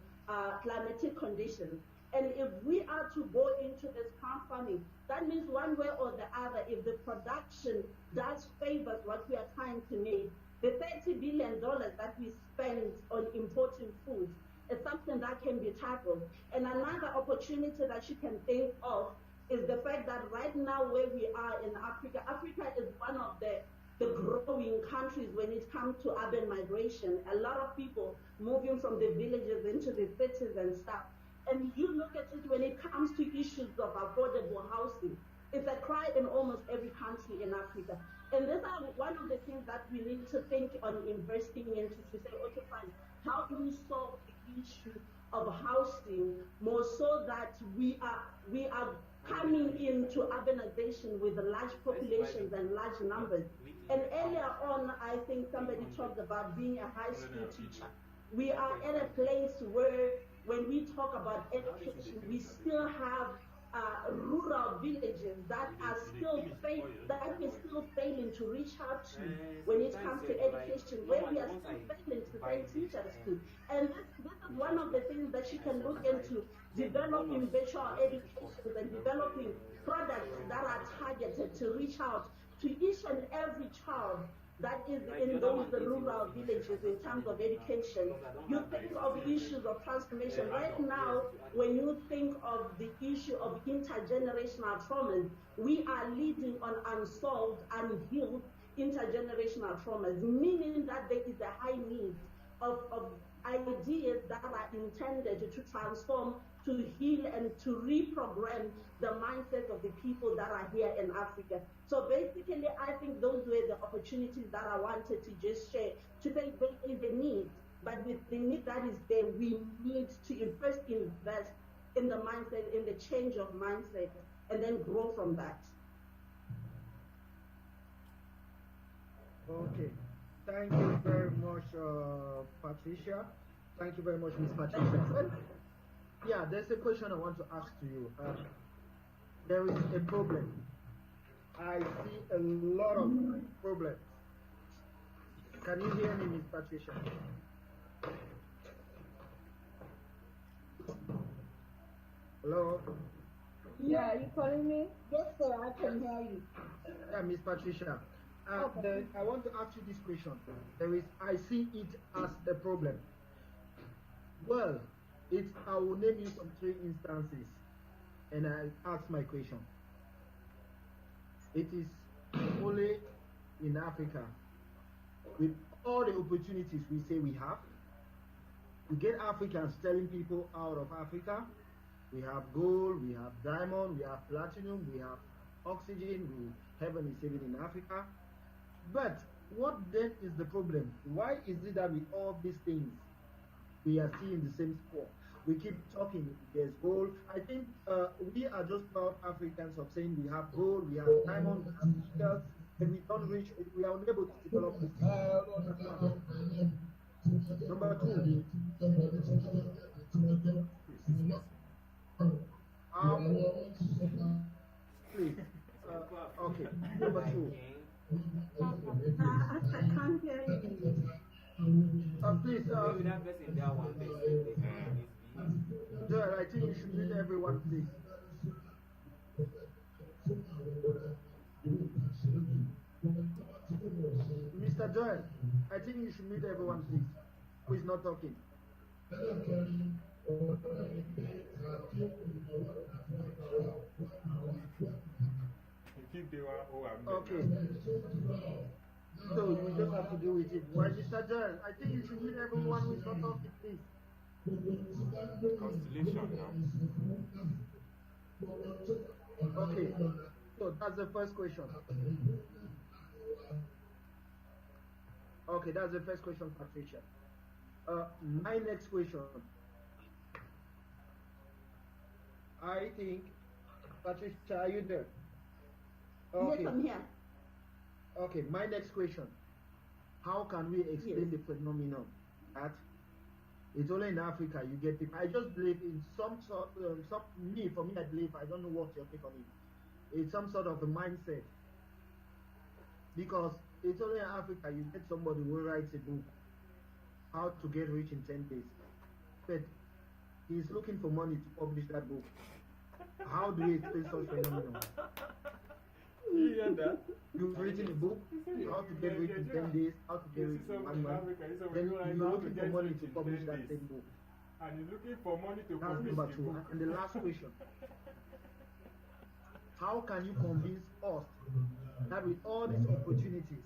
climatic conditions. And if we are to go into this crowd farming, that means one way or the other, if the production does favor what we are trying to make, the $30 billion that we spend on importing food is something that can be tackled. And another opportunity that you can think of is the fact that right now where we are in Africa, Africa is one of the growing countries when it comes to urban migration. A lot of people moving from the villages into the cities and stuff. And you look at it when it comes to issues of affordable housing, it's a cry in almost every country in Africa. And these are one of the things that we need to think on investing into, to say, okay, fine, how do we solve the issue of housing more so that we are coming into urbanization with large populations and large numbers. And earlier on, I think somebody talked about being a high school teacher. We are at a place where when we talk about education, we still have rural villages that we're still failing to reach out to when it comes to education, where we are still failing to send teachers to. And this is one of the things that you can look into, developing virtual education and developing products that are targeted to reach out to each and every child that is in those rural villages in terms of education. You think of issues of transformation. Right now, when you think of the issue of intergenerational traumas, we are leading on unsolved, unhealed intergenerational traumas, meaning that there is a high need of ideas that are intended to transform to heal and to reprogram the mindset of the people that are here in Africa. So basically, I think those were the opportunities that I wanted to just share, to say there is a need, but with the need that is there, we need to first invest in the mindset, in the change of mindset, and then grow from that. Okay. Thank you very much, Patricia. Thank you very much, Miss Patricia. Yeah, there's a question I want to ask to you. There is a problem. I see a lot of problems. Can you hear me, Miss Patricia? Hello? Yeah, are you calling me? Yes, sir, I can hear you. Yeah, Miss Patricia. Okay. I want to ask you this question. I see it as a problem. Well, I will name you some 3 instances, and I ask my question. It is only in Africa, with all the opportunities we say we have, we get Africans telling people out of Africa, we have gold, we have diamond, we have platinum, we have oxygen, heaven is even in Africa. But what then is the problem? Why is it that with all these things, we are still in the same spot? We keep talking, there's gold. I think we are just proud Africans of saying we have gold, we have diamond, we have minerals, and we don't reach, we are unable to develop this. Number 2. Please. Okay. Number 2. I can't hear you. Please. Joel, I think you should meet everyone, please. Mr. Joel, I think you should meet everyone, please, who is not talking. Okay. So we just have to deal with it. Why, Mr. Joel, I think you should meet everyone who is not talking, please. Constellation now. Okay. So that's the first question. Okay, that's the first question, Patricia. My next question. I think, Patricia, are you there? Okay. Yes, I'm here. Okay, my next question. How can we explain the phenomenon that it's only in Africa you get people? I just believe in for me, I believe, I don't know what your take on it. It's some sort of a mindset. Because it's only in Africa you get somebody who writes a book, How to Get Rich in 10 Days. But he's looking for money to publish that book. How do we explain such phenomenon? You hear that? You've written a book, How to Get Rich in 10 Days, How to Get Rich in 1 month. Then you're looking for money to publish that same book. And you're looking for money to That's publish number the 2. book. And the last question. How can you convince us that with all these opportunities,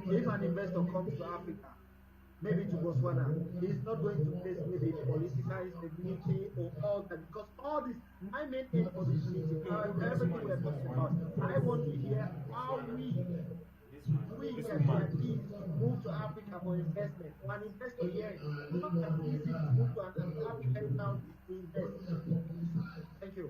if an investor comes to Africa, maybe to Botswana, he's not going to face maybe political instability or all that, because all this, my main aim for this meeting, everything we're talking about, I want to hear how we can at least move to Africa for investment. For an investor here, it's not that easy to move to an African country to invest. Thank you.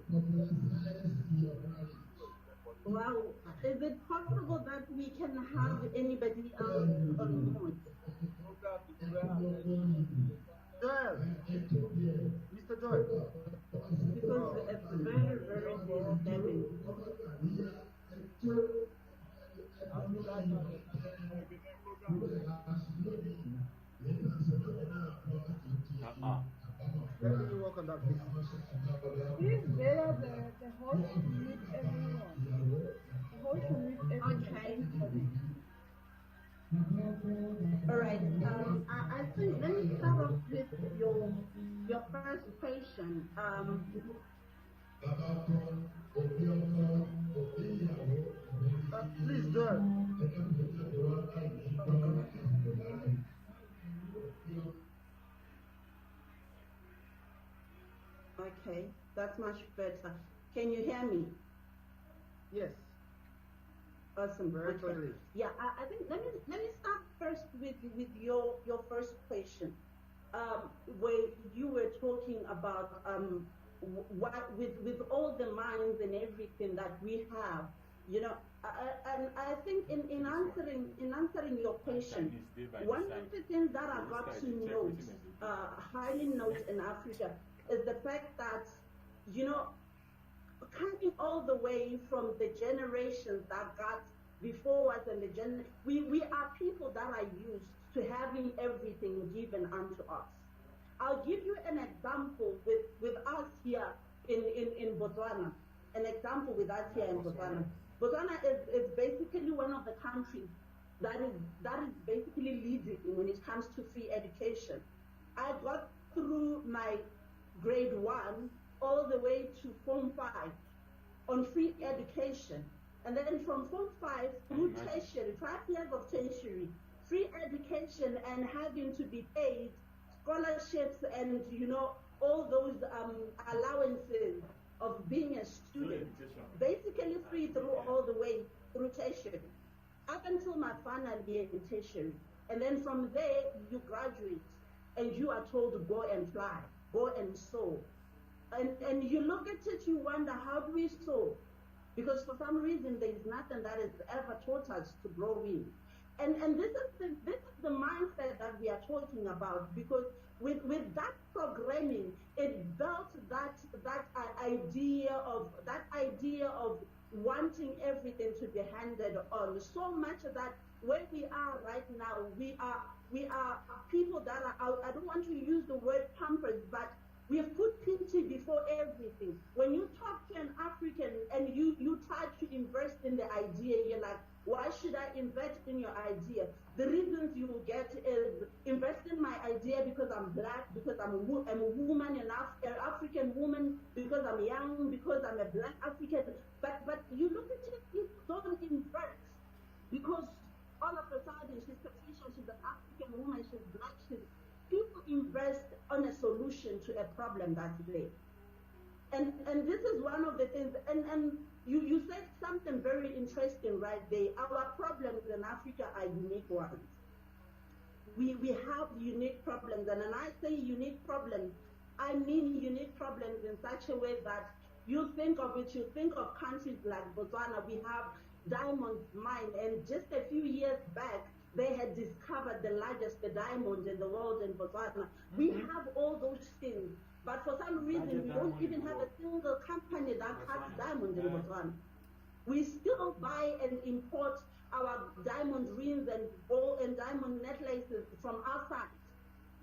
Wow. Is it possible that we can have anybody else on mute? Joel. Mr. Joel. Because it's very, very disturbing. Let me work on that, please. Please, better the host should meet everyone. The host should meet everyone. Okay. All right. I think let me start off with your first question. Please, Joel. Yes, Awesome. very Okay. clearly. Yeah, I think let me start first with your first question, where you were talking about what with all the minds and everything that we have, you know, and I think in answering your question, one of the things that I got to note, highly note in Africa, is the fact that, you know, coming all the way from the generations that got before us and we are people that are used to having everything given unto us. I'll give you an example with us here in Botswana. An example with us here in Botswana. Botswana is basically one of the countries that is basically leading when it comes to free education. I got through my grade 1 all the way to Form 5 on free education. And then from Form 5 through tertiary, 5 years of tertiary, free education and having to be paid scholarships and, you know, all those allowances of being a student. Basically free through all the way through tertiary, up until my final year in tertiary. And then from there, you graduate and you are told to go and fly, go and sow. And you look at it, you wonder, how do we sow? Because for some reason, there is nothing that has ever taught us to grow in. And this is the mindset that we are talking about, because with that programming, it built that idea of wanting everything to be handed on, so much that where we are right now, we are people that are out. I don't want to use the word pampered, but we have put pity before everything. When you talk to an African and you try to invest in the idea, you're like, why should I invest in your idea? The reasons you will get is, invest in my idea because I'm black, because I'm a woman, an African woman, because I'm young, because I'm a black African. But you look at it, you don't invest because all of a sudden she's Patricia, she's an African woman, she's black, people invest on a solution to a problem that's there. And this is one of the things, and you said something very interesting right there. Our problems in Africa are unique ones. We have unique problems, and when I say unique problems, I mean unique problems in such a way that you think of countries like Botswana, we have diamond mine, and just a few years back, they had discovered the largest diamond in the world in Botswana. We have all those things, but for some reason, we don't even have a single company that has diamond in Botswana. We still buy and import our diamond rings and gold and diamond necklaces from outside.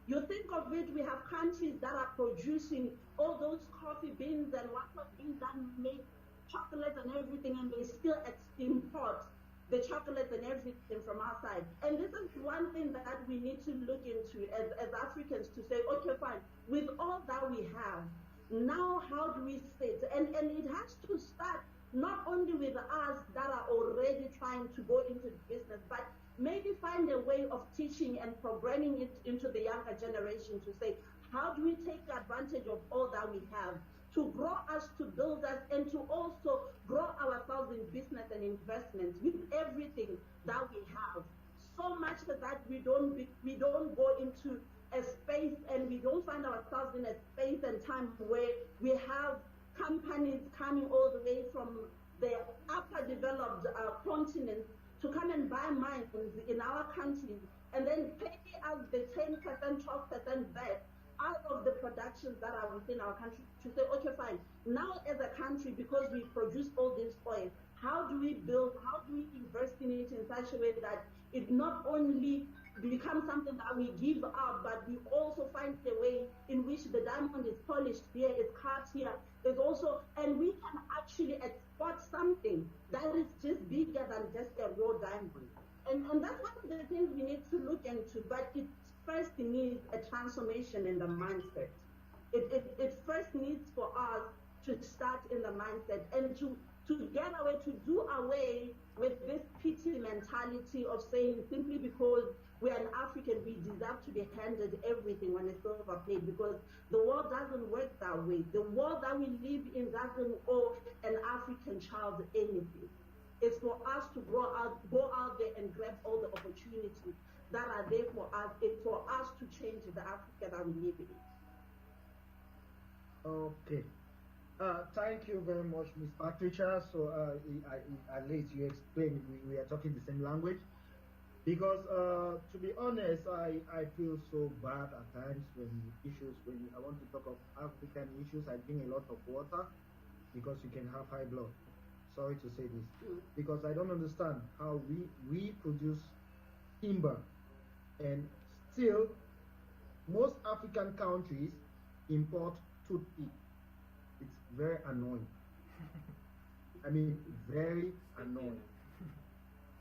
You think of it, we have countries that are producing all those coffee beans and what beans that make chocolate and everything, and they still import the chocolate and everything from outside. And this is one thing that we need to look into as Africans, to say, okay, fine, with all that we have, now how do we sit? And it has to start not only with us that are already trying to go into the business, but maybe find a way of teaching and programming it into the younger generation to say, how do we take advantage of all that we have to grow us, to build us, and to also grow ourselves in business and investments with everything that we have. So much that we don't go into a space, and we don't find ourselves in a space and time where we have companies coming all the way from the upper developed continents to come and buy mines in our countries and then pay us the 10%, 12% back out of the productions that are within our country, to say, okay, fine, now as a country, because we produce all this oil, how do we invest in it in such a way that it not only becomes something that we give up, but we also find a way in which the diamond is polished here, it's cut here, is also, and we can actually export something that is just bigger than just a raw diamond. And that's one of the things we need to look into, but it first needs a transformation in the mindset. It first needs for us to start in the mindset and to to get away, to do away with this pity mentality of saying simply because we're an African, we deserve to be handed everything on a silver plate, because the world doesn't work that way. The world that we live in doesn't owe an African child anything. It's for us to go out there and grab all the opportunities that are there for us. It's for us to change the Africa that we live in. Okay. Thank you very much, Miss Patricia. So at least you explained we are talking the same language. Because to be honest, I feel so bad at times when I want to talk of African issues, I drink a lot of water because you can have high blood. Sorry to say this. Because I don't understand how we produce timber and still most African countries import toothpick. It's very annoying. I mean, very annoying.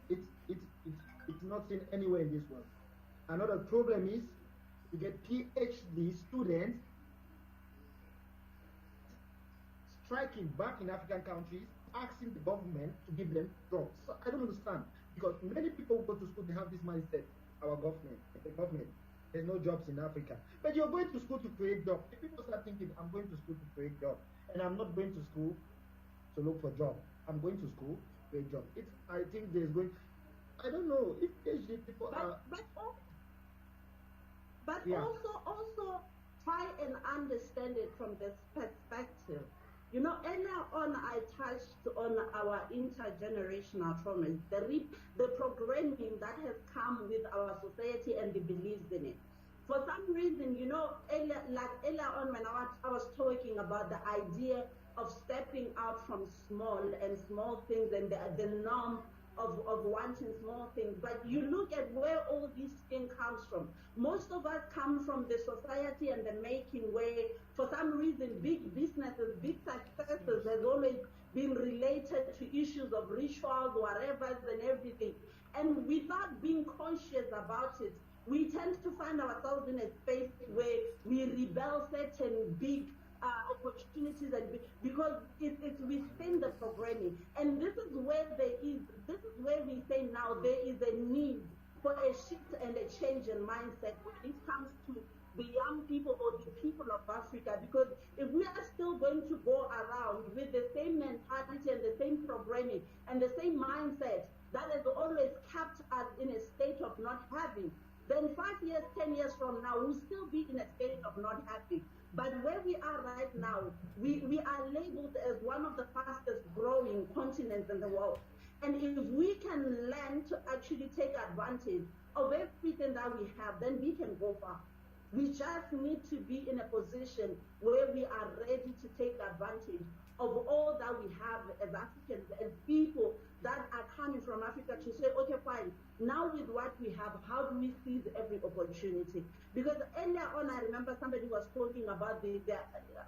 It's not seen anywhere in this world. Another problem is you get PhD students striking back in African countries, asking the government to give them jobs. So I don't understand, because many people go to school, they have this mindset, the government, there's no jobs in Africa. But you're going to school to create jobs. If people start thinking, I'm going to school to create jobs, and I'm not going to school to look for jobs, I'm going to school to create jobs. I think there's going, I don't know if PhD people are. But Yeah. also try and understand it from this perspective. You know, earlier on I touched on our intergenerational traumas, the programming that has come with our society and the beliefs in it. For some reason, you know, earlier on when I was talking about the idea of stepping out from small things and the norm of wanting small things, but you look at where all this thing comes from. Most of us come from the society and the making where, for some reason, big businesses, big successes has always been related to issues of rituals, whatever, and everything. And without being conscious about it, we tend to find ourselves in a space where we rebel certain big opportunities, and because it's within the programming. And this is where we say now there is a need for a shift and a change in mindset when it comes to the young people or the people of Africa, because if we are still going to go around with the same mentality and the same programming and the same mindset that has always kept us in a state of not having, then 5 years, 10 years from now, we'll still be in a state of not having. But where we are right now, we are labeled as one of the fastest growing continents in the world. And if we can learn to actually take advantage of everything that we have, then we can go far. We just need to be in a position where we are ready to take advantage of all that we have as Africans and people that are coming from Africa to say, okay, fine, now with what we have, how do we seize every opportunity? Because earlier on, I remember somebody was talking about the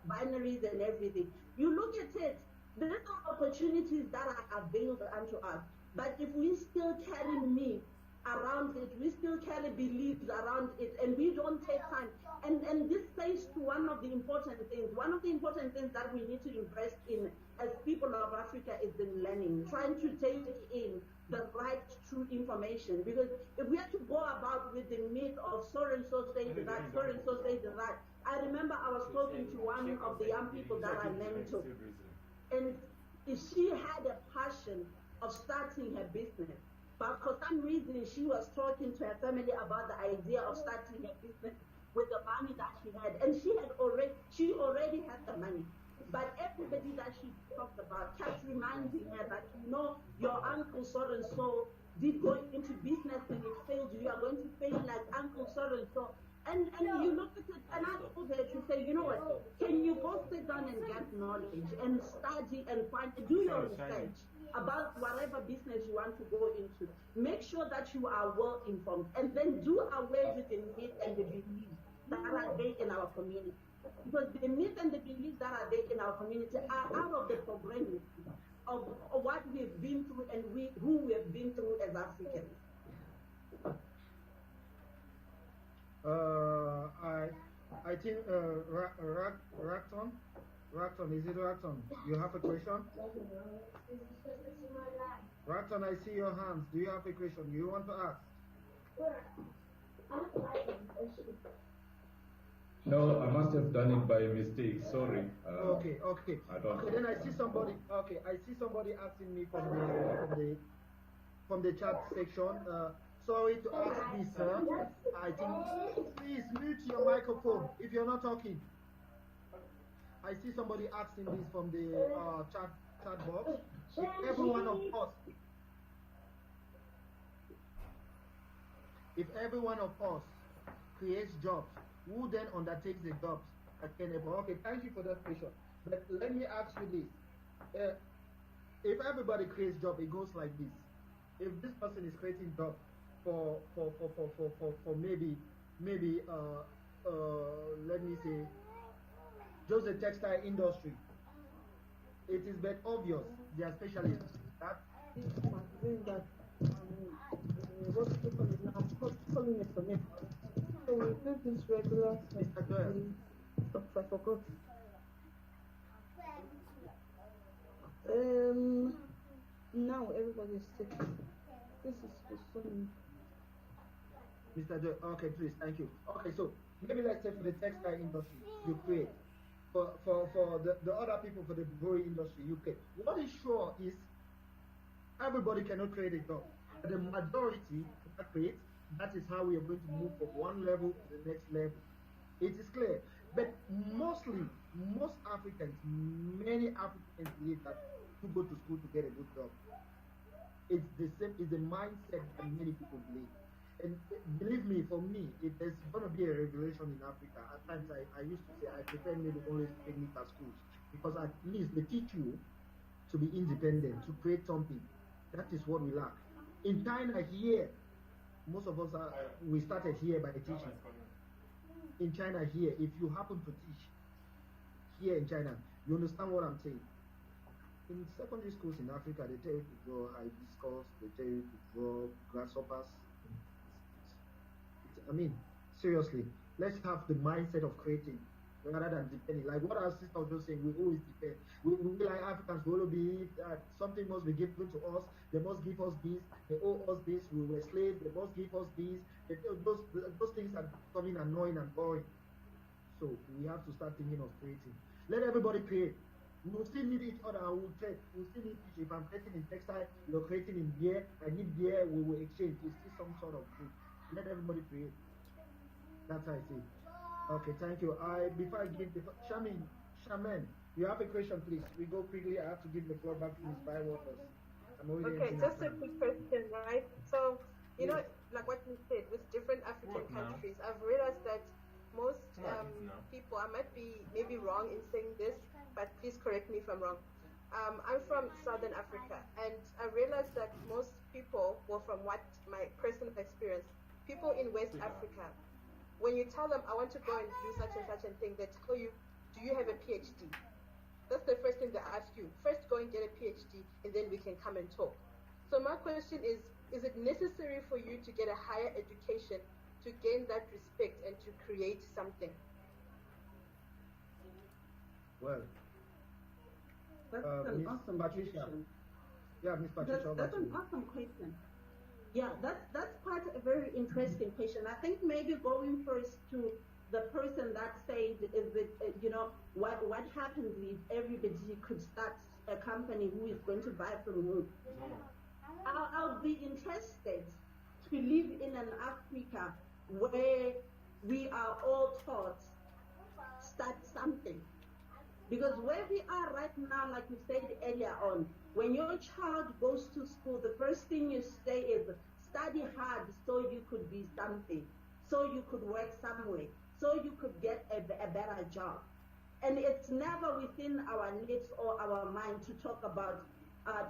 binaries and everything. You look at it, there are opportunities that are available unto us. But if we still carry myths around it, we still carry beliefs around it, and we don't take time. And this plays to one of the important things. One of the important things that we need to invest in as people of Africa is in learning, trying to take in the right, true information. Because if we have to go about with the myth of so and so says that, so and so says that, I remember I was talking to one of the young people that I mentored, and if she had a passion of starting her business, but for some reason she was talking to her family about the idea of starting her business with the money that she had, and she already had the money. But everybody that she talked about kept reminding her that, you know, your uncle so and so did go into business and it failed. You are going to fail like uncle so and so. And you look at it, and I told her to say, you know what, can you go sit down and get knowledge and study and do your research about whatever business you want to go into. Make sure that you are well informed, and then do away with the myth and the beliefs that are there in our community. Because the myth and the beliefs that are there in our community are out of the programming of what we've been through and who we have been through as Africans. I think Rakton, Raton, is it Raton? You have a question? Raton, I see your hands. Do you have a question you want to ask? No, I must have done it by mistake. Sorry. Okay. I don't. Okay, then I see somebody. Okay, I see somebody asking me from the chat section. Sorry to ask this, sir. I think please mute your microphone if you're not talking. I see somebody asking this from the chat box. If every one of us creates jobs, who then undertakes the jobs? Okay, thank you for that question. But let me ask you this: if everybody creates job, it goes like this. If this person is creating job for maybe let me say just the textile industry, it is but obvious they are specialists. That calling it for me. So we do this regular stuff. I forgot. Now everybody's sick. This is for some. Mr. Joy, okay, please, thank you. Okay, so maybe let's say for the textile industry, you create. For the other people, for the brewery industry, you create. What is sure is everybody cannot create a job. The majority create. That is how we are going to move from one level to the next level. It is clear. But mostly, most Africans, many Africans believe that to go to school to get a good job. It's the same, it's the mindset that many people believe. And believe me, for me, if there's going to be a revelation in Africa, at times I used to say I prefer maybe only technical schools, because at least they teach you to be independent, to create something. That is what we lack. In China here, most of us we started here by teaching. In China here, if you happen to teach here in China, you understand what I'm saying. In secondary schools in Africa, they tell you to draw hibiscus, they tell you to draw grasshoppers. I mean, seriously, let's have the mindset of creating rather than depending. Like what our sister was just saying, we always depend. We like Africans, we will believe that something must be given to us. They must give us this. They owe us this. We were slaves. They must give us this. Those things are becoming annoying and boring. So we have to start thinking of creating. Let everybody create. We will still need each other and we'll trade. We'll still need each. If I'm creating in textile, you're creating in beer. I need beer. We will exchange. It's still some sort of food. Let everybody create. That's how I see. Okay, thank you. Before I give the Shaman, you have a question, please. We go quickly. I have to give the floor back to Ms. Bywaters. Okay, just a quick question, right? So, you know, like what you said, with different African countries, I've realized that most people, I might be maybe wrong in saying this, but please correct me if I'm wrong. I'm from Southern Africa, and I realized that most people, well, from what my personal experience, people in West Africa, when you tell them, I want to go and do such and such a thing, they tell you, do you have a PhD? That's the first thing they ask you. First, go and get a PhD, and then we can come and talk. So my question is it necessary for you to get a higher education to gain that respect and to create something? Well, that's an awesome question. Yeah, Ms. Patricia. That's an awesome question. Yeah, that's quite a very interesting question. I think maybe going first to the person that said, is it, what happens if everybody could start a company who is going to buy from you? I'll be interested to live in an Africa where we are all taught start something. Because where we are right now, like you said earlier on, when your child goes to school, the first thing you say is study hard so you could be something, so you could work somewhere, so you could get a better job. And it's never within our lips or our mind to talk about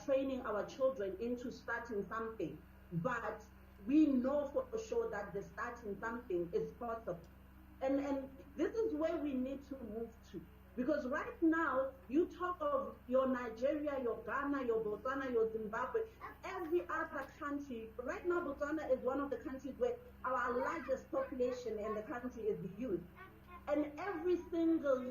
training our children into starting something. But we know for sure that the starting something is possible. And this is where we need to move to. Because right now, you talk of your Nigeria, your Ghana, your Botswana, your Zimbabwe, every other country. Right now, Botswana is one of the countries where our largest population in the country is the youth. And every single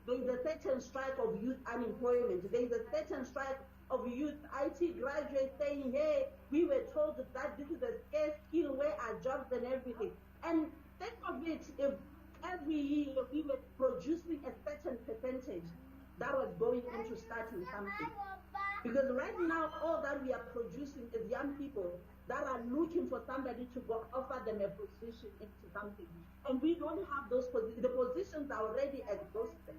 There is a certain strike of youth unemployment. There is a certain strike of youth IT graduates saying, hey, we were told that this is a scarce skill, where are jobs and everything. And think of it, if every year we were producing a certain percentage that was going into starting something. Because right now, all that we are producing is young people that are looking for somebody to offer them a position into something. And we don't have those positions. The positions are already exhausted.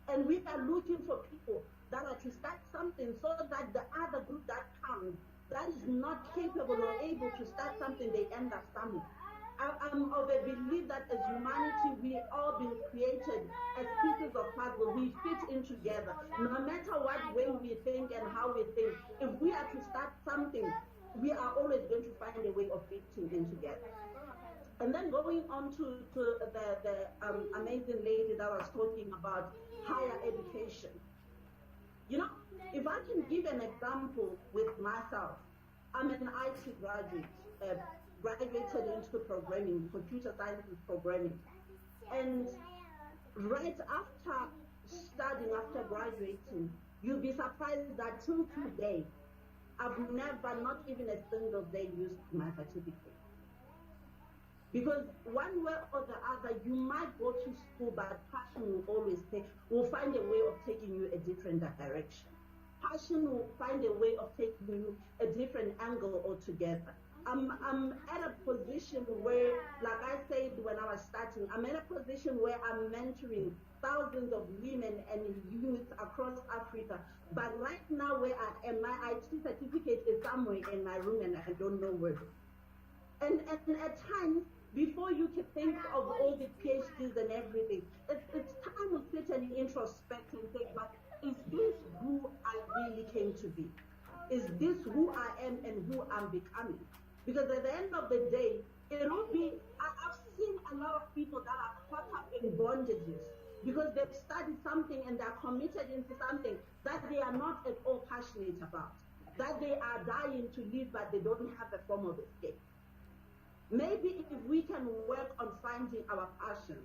And we are looking for people that are to start something, so that the other group that comes, that is not capable or able to start something, they end up somewhere. I'm of a belief that as humanity, we all been created as pieces of puzzle. We fit in together. No matter what way we think and how we think, if we are to start something, we are always going to find a way of fitting in together. And then going on to the amazing lady that was talking about higher education. You know, if I can give an example with myself, I'm an IT graduate. Graduated into programming, computer sciences programming. And right after studying, after graduating, you'll be surprised that till today, I've never, not even a single day, used my certificate. Because one way or the other, you might go to school, but passion will find a way of taking you a different direction. Passion will find a way of taking you a different angle altogether. I'm at a position where, like I said when I was starting, I'm at a position where I'm mentoring thousands of women and youth across Africa. But right now where I am, my IT certificate is somewhere in my room and I don't know where. And at times, before you can think of all the PhDs and everything, it's time to sit and introspect and think, but is this who I really came to be? Is this who I am and who I'm becoming? Because at the end of the day, it will be, I've seen a lot of people that are caught up in bondages because they've studied something and they're committed into something that they are not at all passionate about, that they are dying to live, but they don't have a form of escape. Maybe if we can work on finding our passion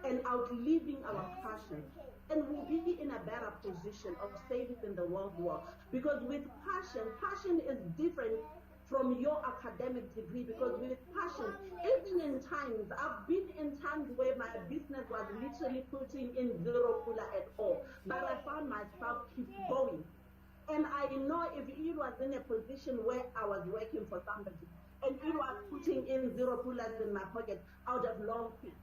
and outliving our passion, and we'll be in a better position of saving in the world war. Because with passion is different from your academic degree, because with passion, even in times, I've been in times where my business was literally putting in zero kula at all, but I found myself keep going. And I know if it was in a position where I was working for somebody, and it was putting in zero pulas in my pocket, I would have long quit.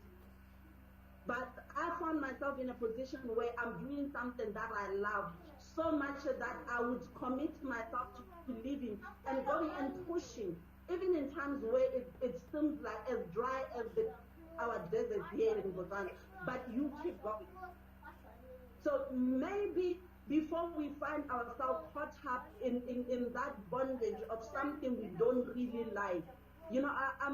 But I found myself in a position where I'm doing something that I love so much that I would commit myself to living and going and pushing, even in times where it seems like as dry as our desert here in Botswana, but you keep going. So maybe before we find ourselves caught up in that bondage of something we don't really like, you know, I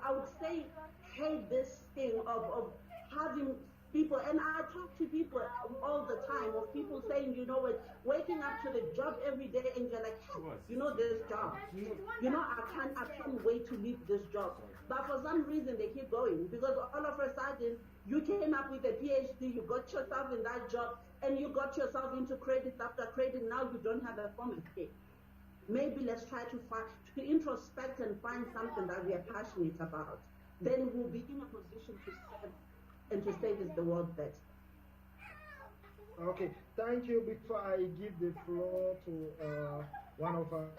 would say hate this thing of having people, and I talk to people all the time of people saying, you know what, waking up to the job every day and you're like, hey, you know, this job, you know, I can't wait to leave this job. But for some reason they keep going, because all of a sudden you came up with a PhD, you got yourself in that job, and you got yourself into credit after credit. Now you don't have a form of escape. Maybe let's try to introspect and find something that we are passionate about. Then we'll be in a position to serve and to service the world better. Okay, thank you. Before I give the floor to one of our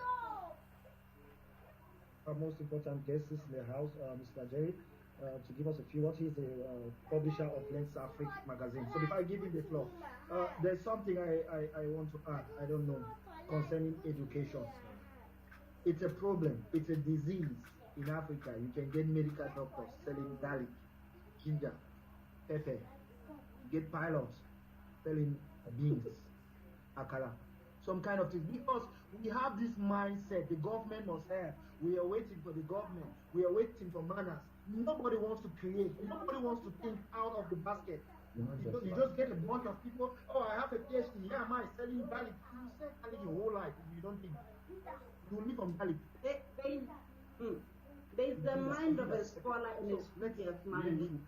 most important guests in the house, Mr. Jerry, to give us a few words. He's the publisher of Lens Africa magazine. So before I give him the floor, there's something I want to add, I don't know, concerning education. It's a problem, it's a disease in Africa. You can get medical doctors selling garlic, ginger, pepper. You get pilots selling beans, akara, some kind of thing. Because we have this mindset, the government must have. We are waiting for the government. We are waiting for manners. Nobody wants to create. Nobody wants to think out of the basket. You just get a bunch of people. Oh, I have a PhD. Here am I selling garlic. You sell garlic your whole life if you don't think. You live on garlic. There's the mind of a scholar and a studious mind.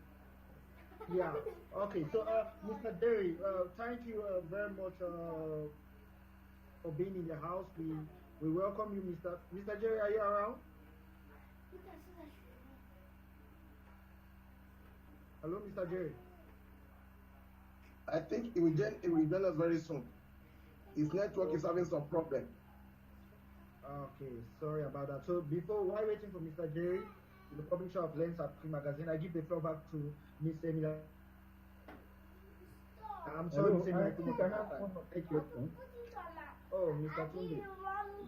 Yeah. Okay. So, Mr. Derry, thank you very much for being in the house. We welcome you, Mr. Jerry. Are you around? Hello, Mr. Jerry. I think it will join us very soon. His network is having some problem. Okay, sorry about that. So while waiting for Mr. Jerry, the publisher of Lens at Free Magazine, I give the floor back to Miss Emilia. I'm sorry, Miss Emilia. I think I have one more question. Oh, Mr. Tunde.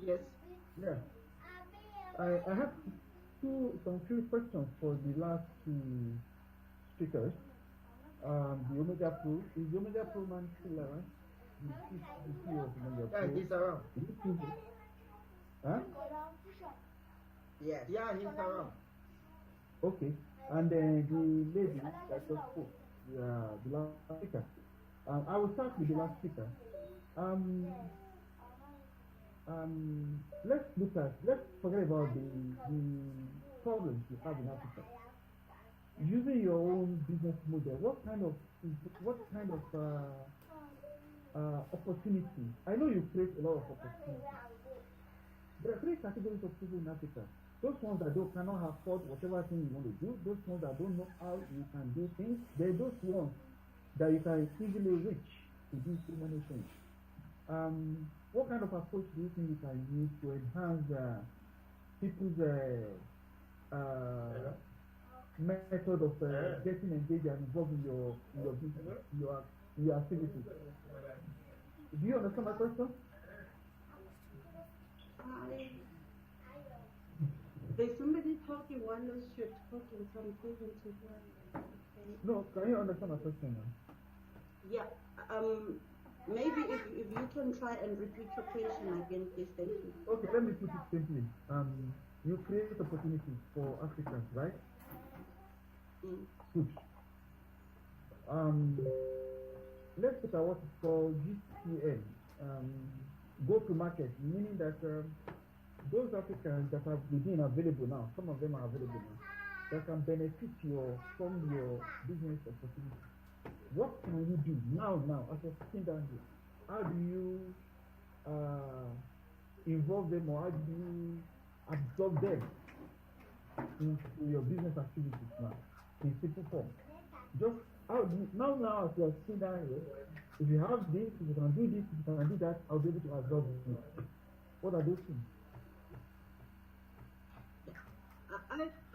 Yes. Yeah. I have some few questions for the last two speakers. The Omega Pro, is the Omega Pro man still around? The CEO of Omega Pro. Yeah, he's around. Huh? Yes. Yeah, he's around. Okay. And then the lady that just spoke, the last speaker. I will start with the last speaker. Let's forget about the problems you have in Africa. Using your own business model, what kind of opportunity? I know you create a lot of opportunities. There are three categories of people in Africa. Those ones that cannot afford whatever thing you want to do. Those ones that don't know how you can do things. There are those ones that you can easily reach to do so many things. What kind of approach do you think you can use to enhance people's method of getting engaged and involved in your business, your activities? Do you understand my question? There's somebody talking while you're talking, so I'm going to hear. Okay. No, can you understand my question now? Yeah. Maybe if you can try and repeat your question again, please. Thank you. Okay, let me put it simply. You create opportunities for Africans, right? Good. Let's look at what is called GTM, go to market, meaning that those Africans that have been available now, some of them are available now, that can benefit from your business opportunity. What can you do now as you're sitting down here? How do you involve them, or how do you absorb them into your business activities now in simple form? Just how do you, now as you're sitting down here, if you have this, if you can do this, if you can do that, I'll be able to absorb it. What are those things?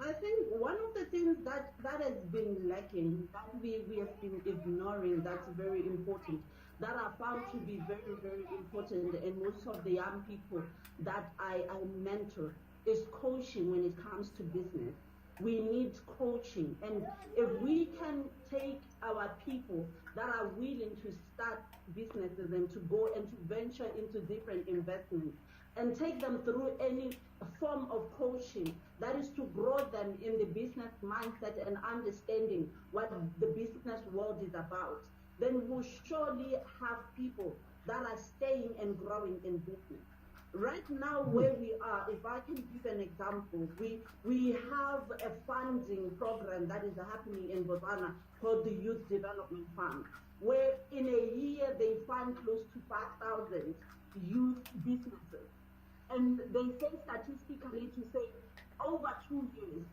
I think one of the things that has been lacking, that we have been ignoring, that's very important, that I found to be very, very important, and most of the young people that I mentor, is coaching when it comes to business. We need coaching, and if we can take our people that are willing to start businesses and to go and to venture into different investments, and take them through any form of coaching that is to grow them in the business mindset and understanding what the business world is about, then we'll surely have people that are staying and growing in business. Right now, where we are, if I can give an example, we have a funding program that is happening in Botswana called the Youth Development Fund, where in a year they fund close to 5,000 youth businesses. And they say statistically to say over 2 years,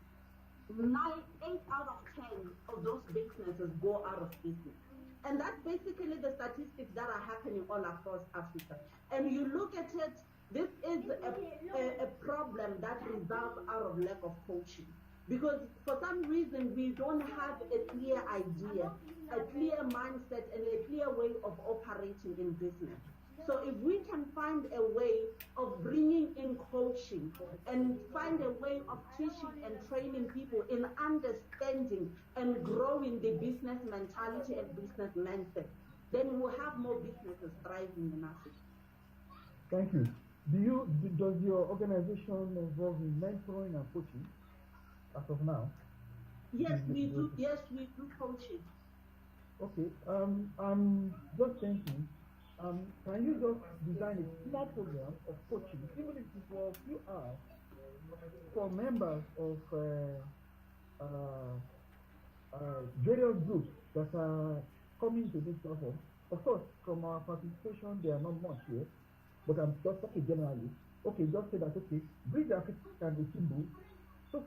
8 out of 10 of those businesses go out of business. And that's basically the statistics that are happening all across Africa. And you look at it, this is a problem that results out of lack of coaching. Because for some reason, we don't have a clear idea, a clear mindset, and a clear way of operating in business. So if we can find a way of bringing in coaching and find a way of teaching and training people in understanding and growing the business mentality and business mindset, then we'll have more businesses thriving in Africa. Thank you. Does your organization involve in mentoring and coaching as of now? Yes, we do. Yes, we do coaching. Okay. I'm just thinking. Can you just design a small program of coaching, even if it's for a few hours, for members of various groups that are coming to this platform. Of course, from our participation, there are not much here, but I'm just talking generally. Okay, just say that, okay, Bridge Africa and Utimbu, in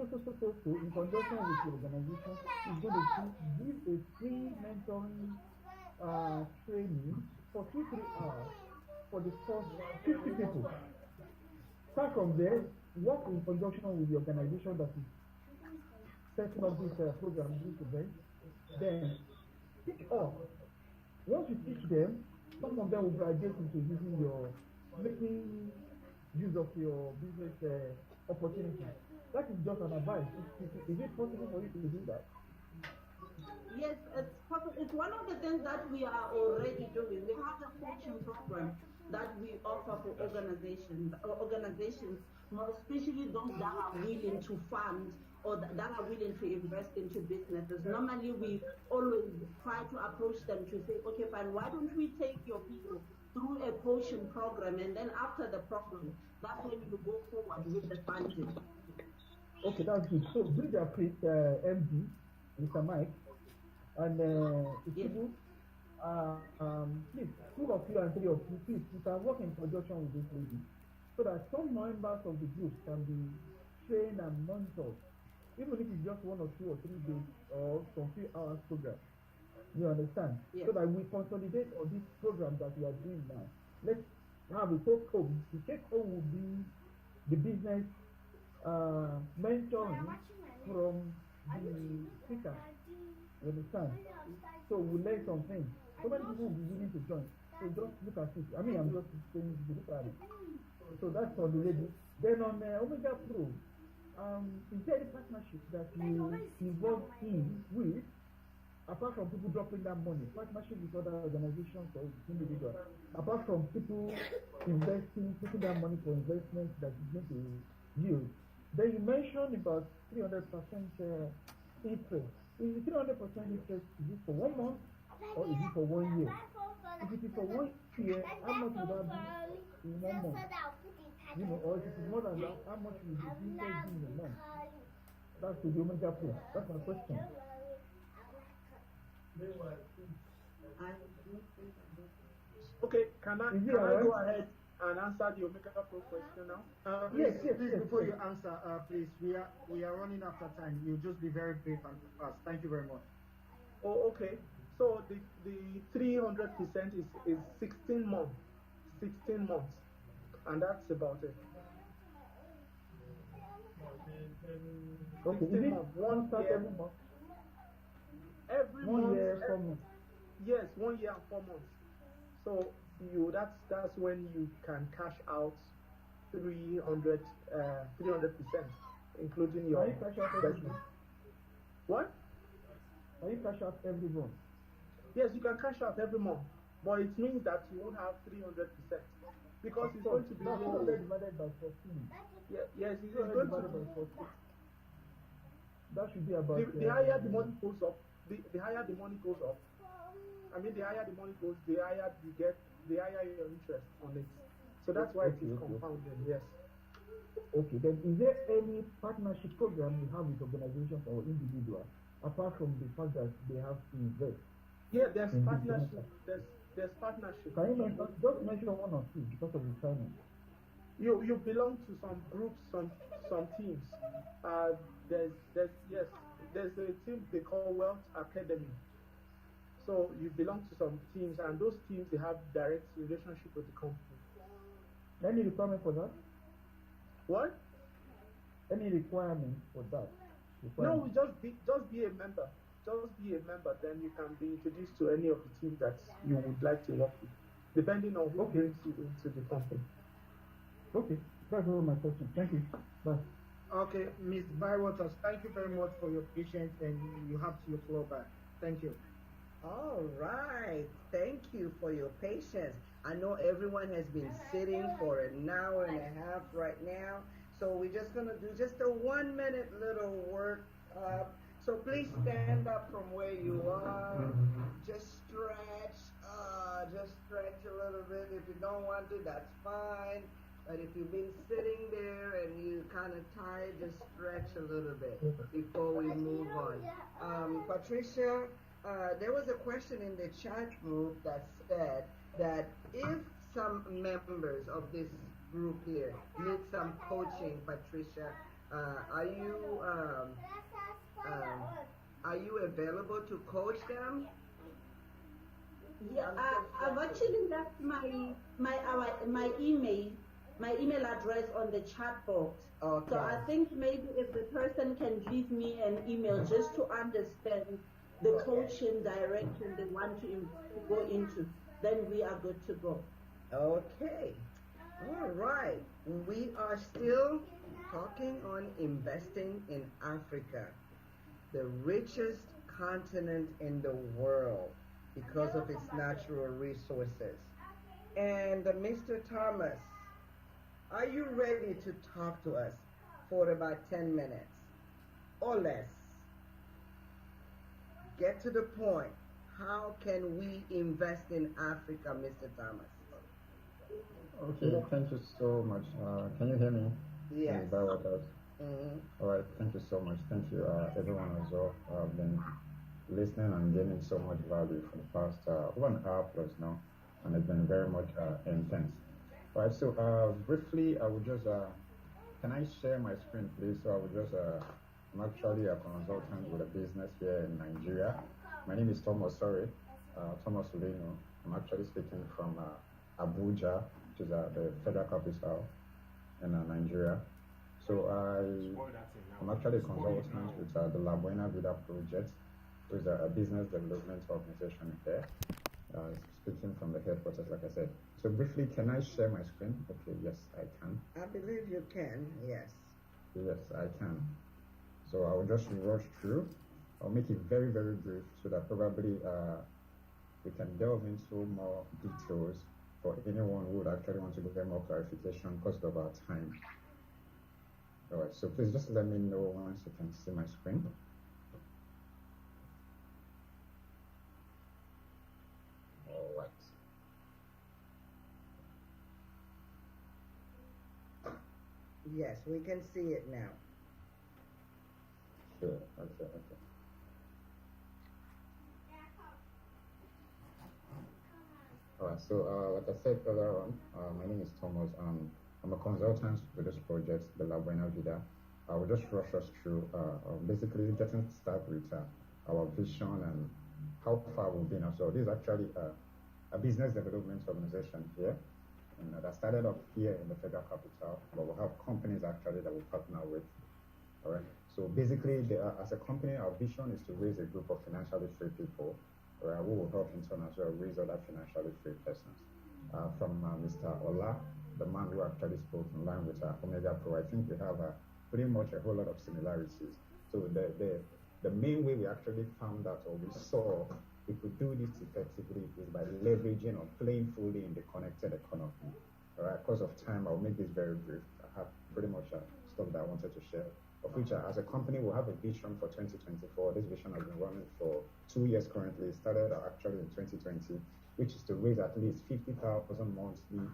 conjunction with the organization, is going to give a free mentoring training for 2-3 hours for the first 50 people. Start from there, work in conjunction with the organization that is setting up this program, this event. Then teach all. Once you teach them, some of them will graduate into making use of your business opportunity. That is just an advice. Is it possible for you to do that? Yes, it's possible. It's one of the things that we are already doing. We have a coaching program that we offer for organizations, more especially those that are willing to fund or that are willing to invest into businesses. Normally, we always try to approach them to say, okay, fine, why don't we take your people through a coaching program, and then after the program, that's when you go forward with the funding. Okay, that's good. So, Bridge Africa MD, Mr. Mike, and yes. Please, 2 of you and 3 of you, please, you can work in conjunction with this lady so that some members of the group can be trained and monitored, even if it's just 1 or 2 or 3 days or some few hours program. You understand? Yes. So that we consolidate on this program that we are doing now. Let's have a take home. The take home will be the business mentoring from the speaker. You understand? So we learn some things. So many people will be willing to join. So just look at it. I mean, I'm just saying to look at it. So that's on the lady. Then on Omega Pro, is there any partnership that you involve in with, apart from people dropping that money, partnership with other organizations or individuals, apart from people investing, taking that money for investments that is going to yield? Then you mentioned about 300% interest. Is the 300% interest, is it for 1 month or is it for 1 year? If it is for 1 year, how much would that be in 1 month? You know, or if it is more than that, how much will the interest be in a month? That's the Omega Pro. That's my question. Okay, can I go ahead and answer the Omega Pro question now? Yes. Before you answer, please, we are running out of time. You just be very brief and fast. Thank you very much. Oh, okay. So the 300% is 16 months. 16 months. And that's about it. Okay, is it one start every month? Every 1 month. year, 4 months. Yes, 1 year and 4 months. So that's when you can cash out 300%, including your Can you cash out every month? What? Can you cash out every month? Yes, you can cash out every month, but it means that you won't have 300% because it's going to be that's 200 divided by 14. Yes, it's 200 going divided to by 14. That should be about the higher the money goes up. The higher the money goes up. I mean, the higher the money goes, the higher you get, the higher your interest on it. So that's why it is compounded. Yes. Okay, then is there any partnership program you have with organizations or individuals apart from the fact that they have to invest? Yeah, there's partnership. There's partnership. Can you mention, just mention 1 or 2 because of the timing? You belong to some groups, some teams. There's a team they call Wealth Academy. So you belong to some teams, and those teams, they have direct relationship with the company. Any requirement for that? What? Any requirement for that? No, just be a member. Just be a member, then you can be introduced to any of the teams that you would like to work with, depending on who brings you into the company. Okay, that's all my question. Thank you. Bye. Okay, Ms. Bywater, thank you very much for your patience, and you have to your floor back. Thank you. All right. Thank you for your patience. I know everyone has been sitting for an hour and a half right now. So we're just going to do just a 1 minute little work. So please stand up from where you are. Just stretch. Just stretch a little bit. If you don't want to, that's fine. But if you've been sitting there and you kind of tired, just stretch a little bit before we move on. Patricia, there was a question in the chat group that said that if some members of this group here need some coaching, Patricia, are you available to coach them? Yeah, I've actually left my email address on the chat box. Okay. So I think maybe if the person can give me an email just to understand the coaching direction they want to go into, then we are good to go. Okay. All right. We are still talking on investing in Africa, the richest continent in the world because of its natural resources. And Mr. Thomas, are you ready to talk to us for about 10 minutes or less? Get to the point. How can we invest in Africa, Mr. Thomas? Okay, thank you so much. Can you hear me? Yes. All right, thank you so much. Thank you, everyone as well. I've been listening and gaining so much value for the past 1 hour plus now, and it's been very much intense. All right, so briefly, I would just, can I share my screen, please? So I would just, I'm actually a consultant with a business here in Nigeria. My name is Thomas, Thomas Ulino. I'm actually speaking from Abuja, which is the federal capital in Nigeria. So I'm actually a consultant with the Buena Vida project, which is a business development organization there. Speaking from the headquarters, like I said. So briefly, can I share my screen? Okay, yes, I can. I believe you can, yes. Yes, I can. So I will just rush through. I'll make it very, very brief so that probably we can delve into more details for anyone who would actually want to get more clarification because of our time. All right, so please just let me know once you can see my screen. All right. Yes, we can see it now. Sure, okay. All right, so like I said earlier on, my name is Thomas. I'm a consultant with this project, the Buena Vida. I will just rush us through basically getting started with our vision and how far we've been. So this is actually a business development organization here, and that started up here in the federal capital, but we have companies actually that we partner with. All right. So basically, as a company, our vision is to raise a group of financially free people, right, who will help in turn as well raise other financially free persons. From Mr. Ola, the man who actually spoke in line with Omega Pro, I think we have pretty much a whole lot of similarities. So the main way we actually found out or we saw we could do this effectively is by leveraging or playing fully in the connected economy. All right, because of time, I'll make this very brief. I have pretty much stuff that I wanted to share, of which as a company, we'll have a vision for 2024. This vision has been running for 2 years currently. It started actually in 2020, which is to raise at least 50,000 monthly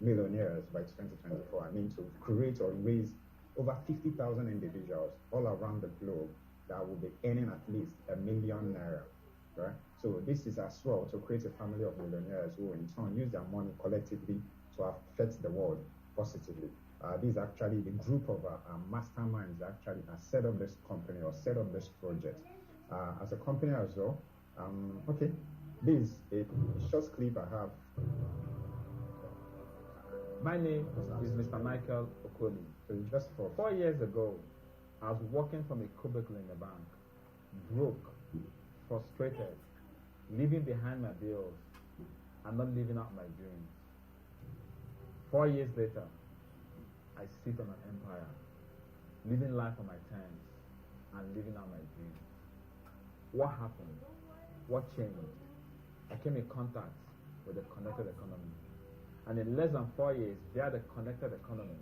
millionaires by 2024. I mean, to create or raise over 50,000 individuals all around the globe that will be earning at least ₦1 million, right? So this is as well to create a family of millionaires who in turn use their money collectively to affect the world positively. This is actually the group of masterminds that actually set up this company or set up this project. As a company as well, okay, this is a short clip I have. My name is Mr. Michael Okoni. So just for 4 years ago, I was working from a cubicle in the bank, broke, frustrated, leaving behind my bills, and not living out my dreams. 4 years later, I sit on an empire, living life on my terms, and living out my dreams. What happened? What changed? I came in contact with the connected economy. And in less than 4 years, via the connected economy,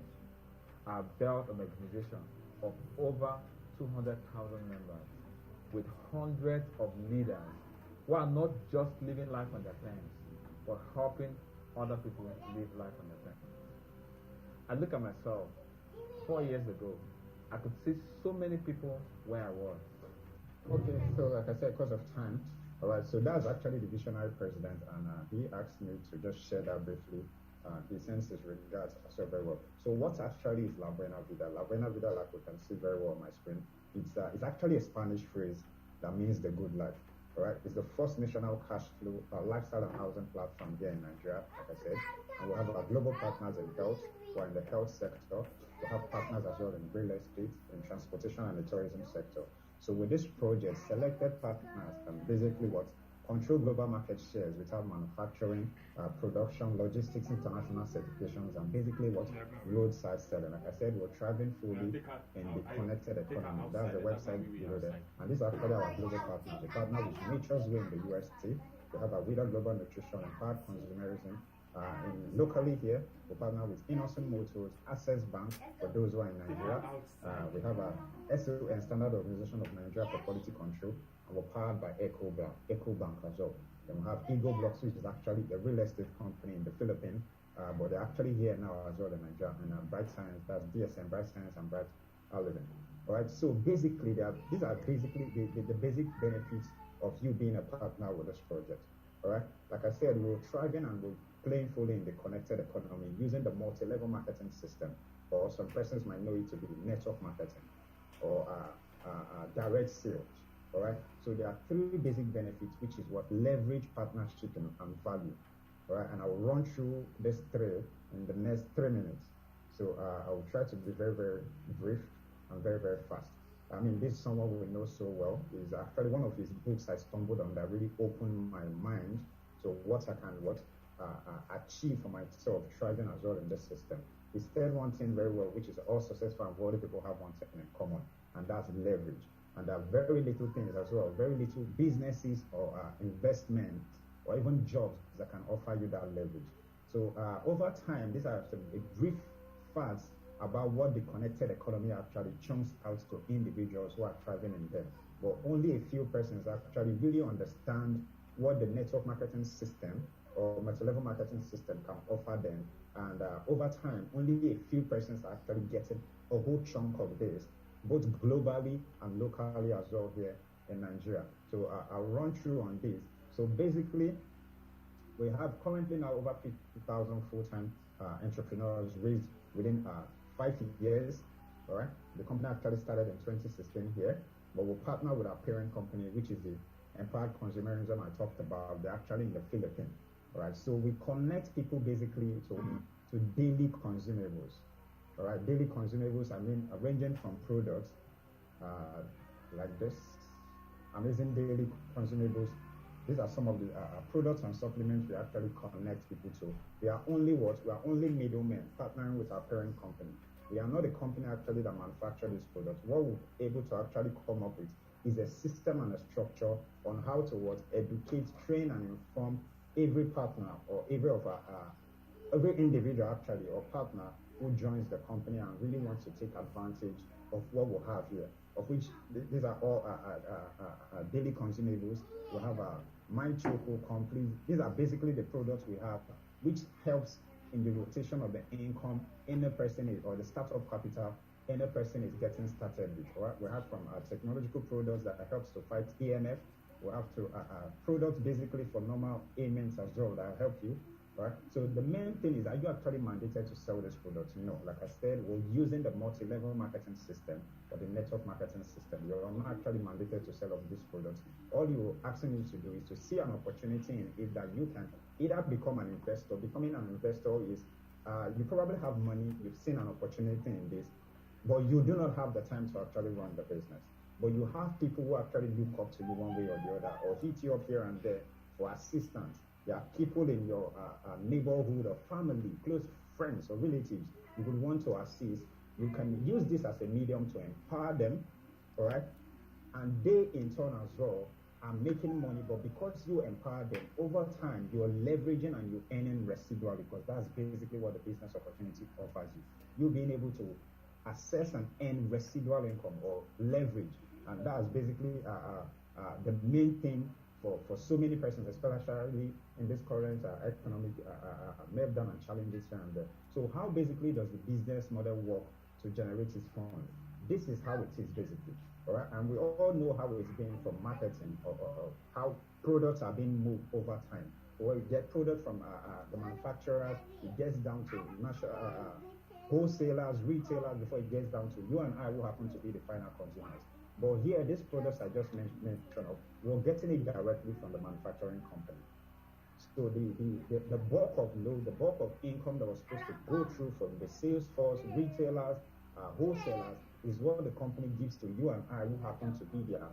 I built an organization of over 200,000 members with hundreds of leaders who are not just living life on their terms, but helping other people live life on their terms. I look at myself 4 years ago. I could see so many people where I was. Okay, so like I said, because of time, all right, so that's actually the visionary president, and he asked me to just share that briefly. He sends his regards so very well. So what actually is La Buena Vida? La Buena Vida, like we can see very well on my screen, it's actually a Spanish phrase that means the good life. All right, it's the first national cash flow lifestyle and housing platform here in Nigeria, like I said, and we have our global partners in health, or in the health sector. We have partners as well in real estate, in transportation, and the tourism sector. So with this project, selected partners can basically what control global market shares without manufacturing, production, logistics, international certifications, and basically what roadside selling. Like I said, we're thriving fully in the connected economy. That's the website below there. And these are actually our global partners. We partner with Nature's Way in the UST. We have a Vida Global Nutrition, Empowered Consumerism. Locally here, we partner with Innocent Motors, Access Bank for those who are in Nigeria. We have a SON, Standard Organization of Nigeria for Quality Control, and we're powered by EcoBank as well. Then we have Eagle Blocks, which is actually a real estate company in the Philippines, but they're actually here now as well in Nigeria. And Bright Science, that's DSM, Bright Science, and Bright Living. All right, so basically, these are basically the basic benefits of you being a partner with this project. All right, like I said, we're thriving and we're playing fully in the connected economy using the multi-level marketing system, or some persons might know it to be network marketing or direct sales. All right, so there are three basic benefits, which is what leverage, partnership, and value. All right, and I will run through this three in the next 3 minutes. So I will try to be very, very brief and very, very fast. I mean, this is someone we know so well. Is actually one of his books I stumbled on that really opened my mind to what I can achieve for myself, thriving as well in this system. He said one thing very well, which is all successful and worthy people have one thing in common, and that's leverage. And there are very little things as well, very little businesses or investment or even jobs that can offer you that leverage. So over time, these are some brief facts about what the connected economy actually chunks out to individuals who are thriving in them. But only a few persons actually really understand what the network marketing system or multi-level marketing system can offer them. And over time, only a few persons are actually getting a whole chunk of this, both globally and locally as well here in Nigeria. So I'll run through on this. So basically, we have currently now over 50,000 full-time entrepreneurs raised within 5 years. All right, the company actually started in 2016 here, but we'll partner with our parent company, which is the Empowered Consumerism I talked about. They're actually in the Philippines. All right, so we connect people basically to daily consumables. All right, daily consumables, I mean, ranging from products like this, amazing daily consumables. These are some of the products and supplements we actually connect people to. We are only middlemen partnering with our parent company. We are not a company actually that manufactures these products. What we're able to actually come up with is a system and a structure on how to educate, train, and inform every partner or every individual actually or partner who joins the company and really wants to take advantage of what we have here, of which these are all daily consumables. We have a Mind Choco Complete. These are basically the products we have, which helps in the rotation of the income any person is, or the startup capital any person is getting started with. Right? We have from technological products that helps to fight EMF. We have to products basically for normal ailments as well that help you. Right? So the main thing is, are you actually mandated to sell this product? No, like I said, we're using the multi-level marketing system or the network marketing system. You're not actually mandated to sell off this product. All you're asking you to do is to see an opportunity in it that you can either become an investor. Becoming an investor is you probably have money, you've seen an opportunity in this, but you do not have the time to actually run the business. But you have people who actually look up to you one way or the other, or hit you up here and there for assistance. Yeah, people in your neighborhood or family, close friends or relatives you would want to assist. You can use this as a medium to empower them, all right? And they in turn as well are making money, but because you empower them, over time you're leveraging and you're earning residual, because that's basically what the business opportunity offers you. You being able to assess and earn residual income or leverage, and that's basically the main thing for so many persons, especially in this current economic meltdown and challenges here and there. So how basically does the business model work to generate its funds? This is how it is basically, all right? And we all know how it's been from marketing, or how products are being moved over time. Or you get product from the manufacturers, it gets down to wholesalers, retailers, before it gets down to you and I, who happen to be the final consumers. But here, these products I just mentioned, we're getting it directly from the manufacturing company. So the bulk of load, the bulk of income that was supposed to go through from the sales force, retailers, wholesalers, is what the company gives to you and I, who happen to be their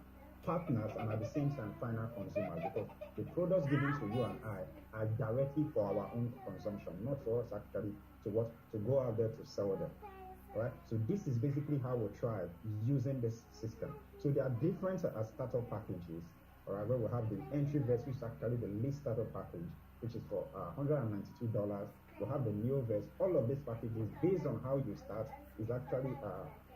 partners and at the same time final consumers, because the products given to you and I are directly for our own consumption, not for us actually to go out there to sell them. Right? So this is basically how we try using this system. So there are different startup packages, all right, where we have the entry verse, which is actually the least startup package, which is for $192. We have the neo verse. All of these packages, based on how you start, is actually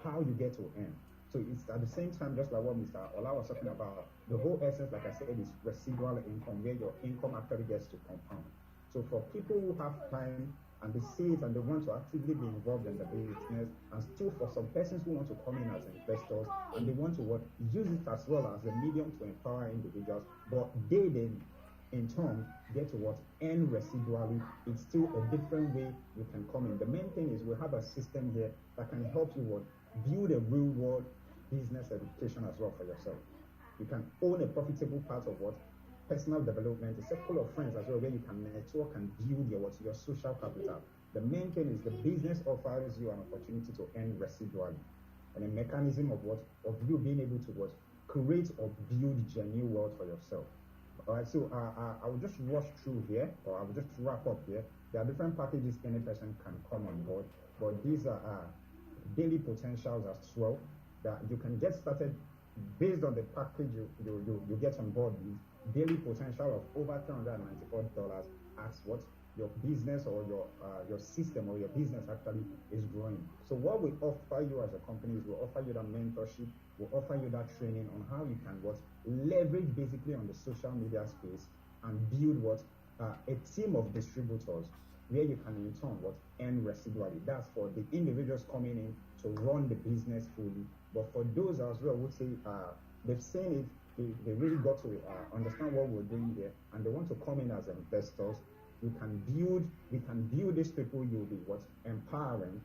how you get to earn. So it's at the same time, just like what Mr. Ola was talking about, the whole essence, like I said, is residual income, where your income actually gets to compound. So for people who have time and they see it and they want to actively be involved in the business, and still for some persons who want to come in as investors and they want to use it as well as a medium to empower individuals, but they then in turn get to earn residually. It's still a different way you can come in. The main thing is we have a system here that can help you build a real world business education as well for yourself. You can own a profitable part of personal development, a circle of friends as well, where you can network and build your social capital. The main thing is the business offers you an opportunity to earn residually, and a mechanism of you being able to create or build genuine wealth for yourself. All right, so I will just rush through here, or I will just wrap up here. There are different packages any person can come on board, but these are daily potentials as well that you can get started based on the package you get on board with. Daily potential of over $394 as your business or your system or your business actually is growing. So what we offer you as a company is we offer you that mentorship, we offer you that training on how you can leverage basically on the social media space and build a team of distributors where you can in turn earn residually. That's for the individuals coming in to run the business fully. But for those as well who say they've seen it, they really got to understand what we're doing here, and they want to come in as investors. We can build these people you'll be empowering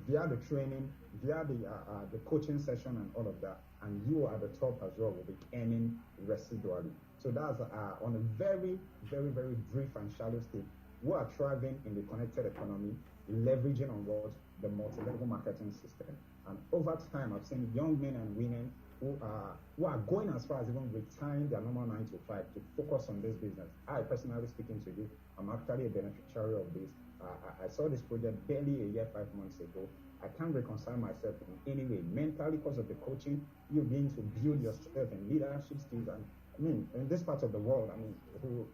via the training, via the coaching session and all of that, and you at the top as well will be earning residually. So that's on a very, very, very brief and shallow state. We are thriving in the connected economy, leveraging on the multi-level marketing system. And over time, I've seen young men and women who are going as far as even retiring their normal 9 to 5 to focus on this business. I personally speaking to you, I'm actually a beneficiary of this. I saw this project barely a year, 5 months ago. I can't reconcile myself in any way mentally because of the coaching. You're being to build yourself in leadership skills, and I mean, in this part of the world, I mean,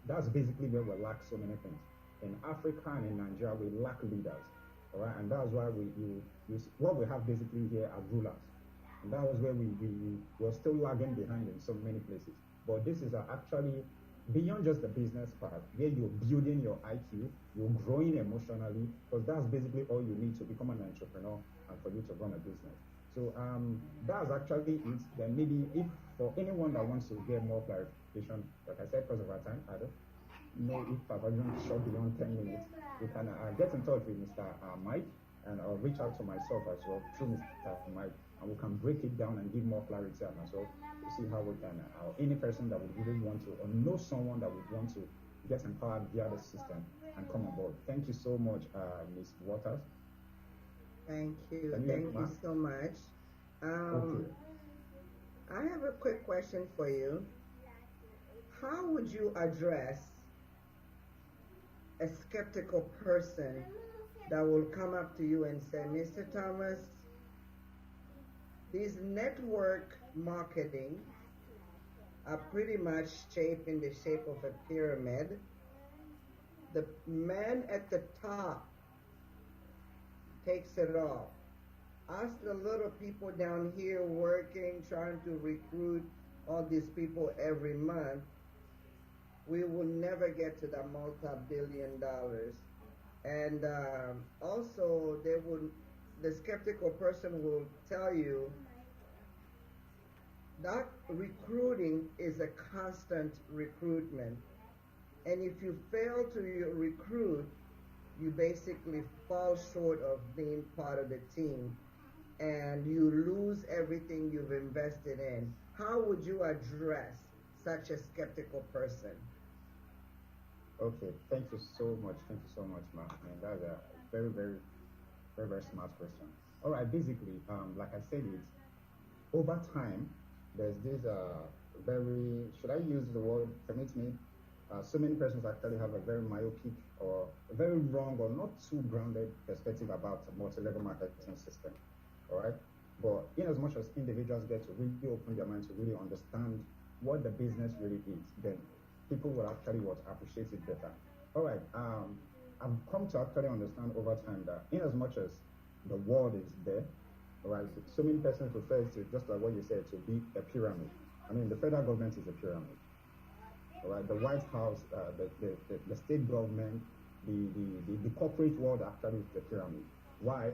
that's basically where we lack so many things. In Africa and in Nigeria, we lack leaders, all right, and that's why what we have basically here are rulers. And that was where we're still lagging behind in so many places. But this is actually beyond just the business part, where you're building your IQ, you're growing emotionally, because that's basically all you need to become an entrepreneur and for you to run a business. So that's actually it. Then maybe if for anyone that wants to get more clarification, like I said, because of our time, I don't know if I've even short beyond 10 minutes, you can get in touch with Mr. Mike, and I'll reach out to myself as well through Mr. Mike, and we can break it down and give more clarity on as well to see how we can, or any person that would really want to, or know someone that would want to get empowered via the system and come on board. Thank you so much, Ms. Waters. Thank you. Thank you so much. Okay. I have a quick question for you. How would you address a skeptical person that will come up to you and say, Mr. Thomas, these network marketing are pretty much shaped in the shape of a pyramid. The man at the top takes it all. Us, the little people down here working, trying to recruit all these people every month, we will never get to the multi-billion dollars. And also, the skeptical person will tell you that recruiting is a constant recruitment. And if you fail to recruit, you basically fall short of being part of the team and you lose everything you've invested in. How would you address such a skeptical person? Okay, thank you so much. Thank you so much, Mark. And that's a very, very, very, very smart question. All right, basically, like I said, it over time, there's this very, should I use the word, permit me? So many persons actually have a very myopic or a very wrong or not too grounded perspective about the multi-level marketing system. All right, but in as much as individuals get to really open their mind to really understand what the business really is, then people will actually appreciate it better. All right, I've come to actually understand over time that in as much as the world is there, all right, so many persons refer to, just like what you said, to be a pyramid. I mean, the federal government is a pyramid. All right, the White House, the state government, the corporate world actually is the pyramid. Why?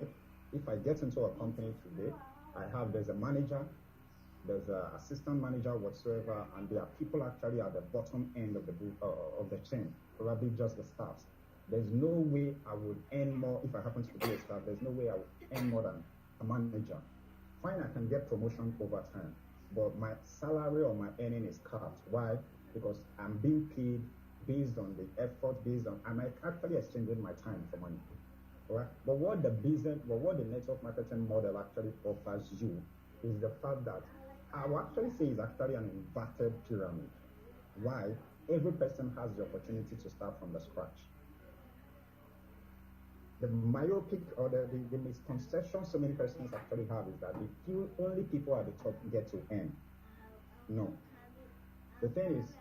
If I get into a company today, there's a manager, there's an assistant manager whatsoever, and there are people actually at the bottom end of the chain, probably just the staff. There's no way I would earn more if I happen to be a staff. There's no way I would earn more than a manager. Fine, I can get promotion over time, but my salary or my earning is capped. Why? Because I'm being paid based on the effort, I might actually exchange my time for money. Right? But what the network marketing model actually offers you is the fact that I will actually say is actually an inverted pyramid. Why? Every person has the opportunity to start from the scratch. The myopic or the misconception so many persons actually have is that they feel only people at the top get to earn. No. The thing is,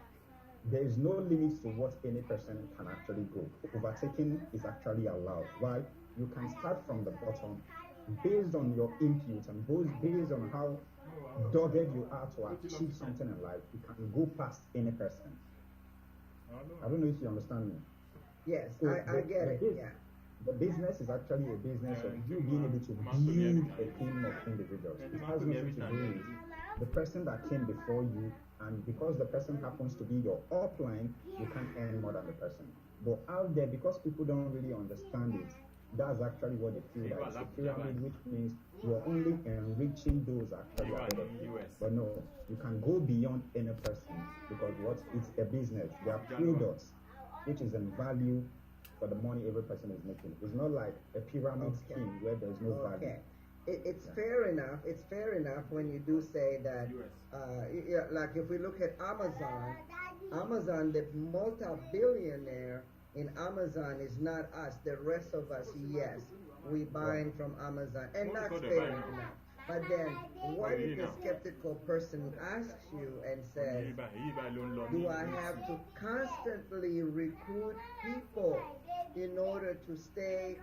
there is no limit to what any person can actually go. Overtaking is actually allowed. Why? You can start from the bottom based on your input and based on how dogged you are to achieve something in life. You can go past any person. I don't know if you understand me. Yes, so I get it. Yeah. The business is actually a business of you being able to build a team of individuals. It has nothing to do with the person that came before you, and because the person happens to be your upline, you can't earn more than the person. But out there, because people don't really understand it, that's actually what they feel like. It's a pyramid, which means you're only enriching those actually ahead of you. But no, you can go beyond any person because it's a business. There are products which is in value for the money every person is making. It's not like a pyramid scheme where there's no value. It's fair enough. It's fair enough when you do say that. Like if we look at Amazon, the multi-billionaire in Amazon is not us. The rest of us, yes, we buying from Amazon, and that's fair enough. But then, what if the skeptical person asks you and says, do I have to constantly recruit people in order to stay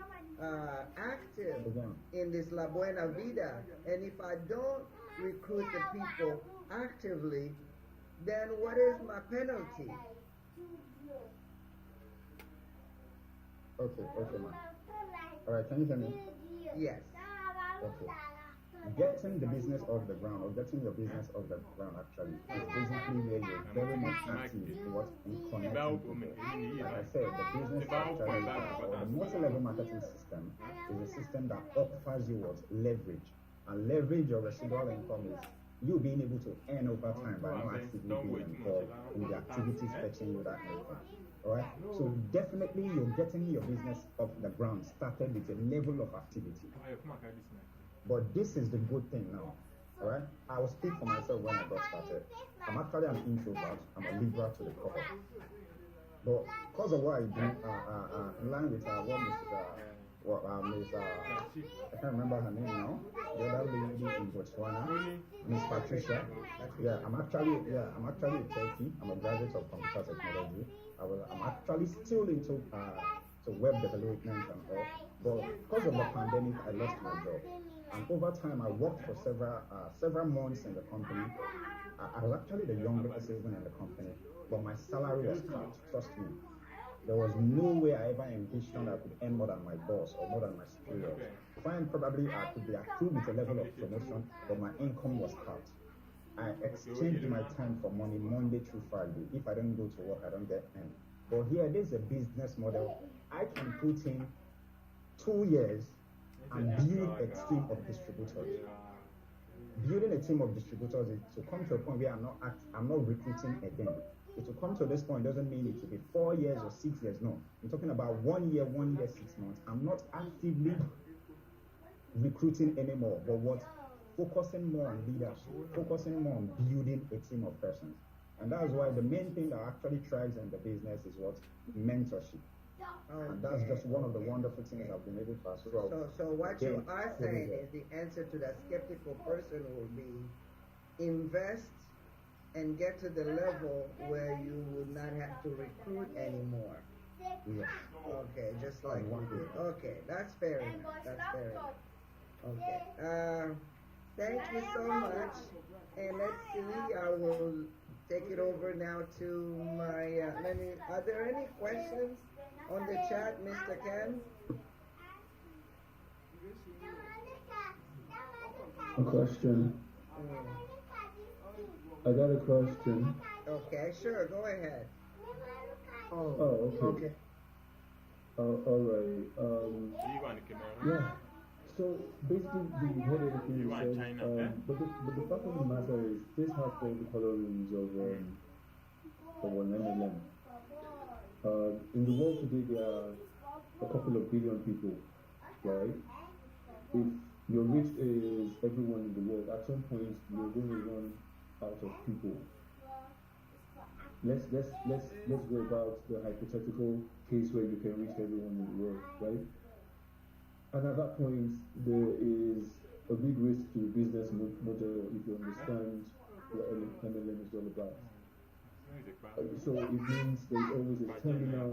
active in this La Buena Vida? And if I don't recruit the people actively, then what is my penalty? Okay, man. All right, can you hear me? Yes. Okay. Getting the business off the ground, or getting your business off the ground, actually, is basically where you're very much active towards connecting people. Like I said, the business actually, or the multi-level marketing system is a system that offers you what? Leverage. And leverage your residual income is you being able to earn over time by not actively being involved in the activities fetching you that income. Alright? So definitely you're getting your business off the ground started with a level of activity. But this is the good thing now. Alright? I will speak for myself when I got started. I'm actually an introvert. I'm a liberal to the core. But because of what I do, in line with I can't remember her name now. The other lady in Botswana, Miss Patricia. I'm actually a techie. I'm a graduate of computer technology. I'm actually still into web development and all. But because of the pandemic, I lost my job. And over time, I worked for several months in the company. I was actually the youngest person in the company. but my salary was capped. Trust me. There was no way I ever envisioned I could earn more than my boss or more than my superiors. Fine, probably I could be approved with a level of promotion, but my income was capped. I exchanged my time for money Monday through Friday. If I don't go to work, I don't get any. But here, there's a business model. I can put in 2 years and build a team of distributors. Building a team of distributors is to come to a point where I'm not recruiting again. It will come to this point doesn't mean it will be 4 years or 6 years. No, I'm talking about 1 year, 1 year, 6 months. I'm not actively recruiting anymore, but what? Focusing more on leadership, focusing more on building a team of persons. And that's why the main thing that actually thrives in the business is what? Mentorship. Okay. And that's just one of the wonderful things I've been able to absorb. So what you are saying is the answer to that skeptical person will be invest and get to the level where you would not have to recruit anymore. Yes. Okay, just like okay, that's fair enough. That's fair enough. Okay. Thank you so much. And let's see, I will take it over now to my are there any questions on the chat, Mr. Ken? A question. I got a question. Okay, sure, go ahead. Oh, okay. All right. Yeah. So basically, we heard everything you said. But the fact of the matter is, this has all the colorings of 9/11. In the world today, there are a couple of billion people, right? If your rich is everyone in the world, at some point you're going to run out of people. Let's go about the hypothetical case where you can reach everyone in the world, right? And at that point, there is a big risk to the business model if you understand what MLM is all about. So it means there's always a terminal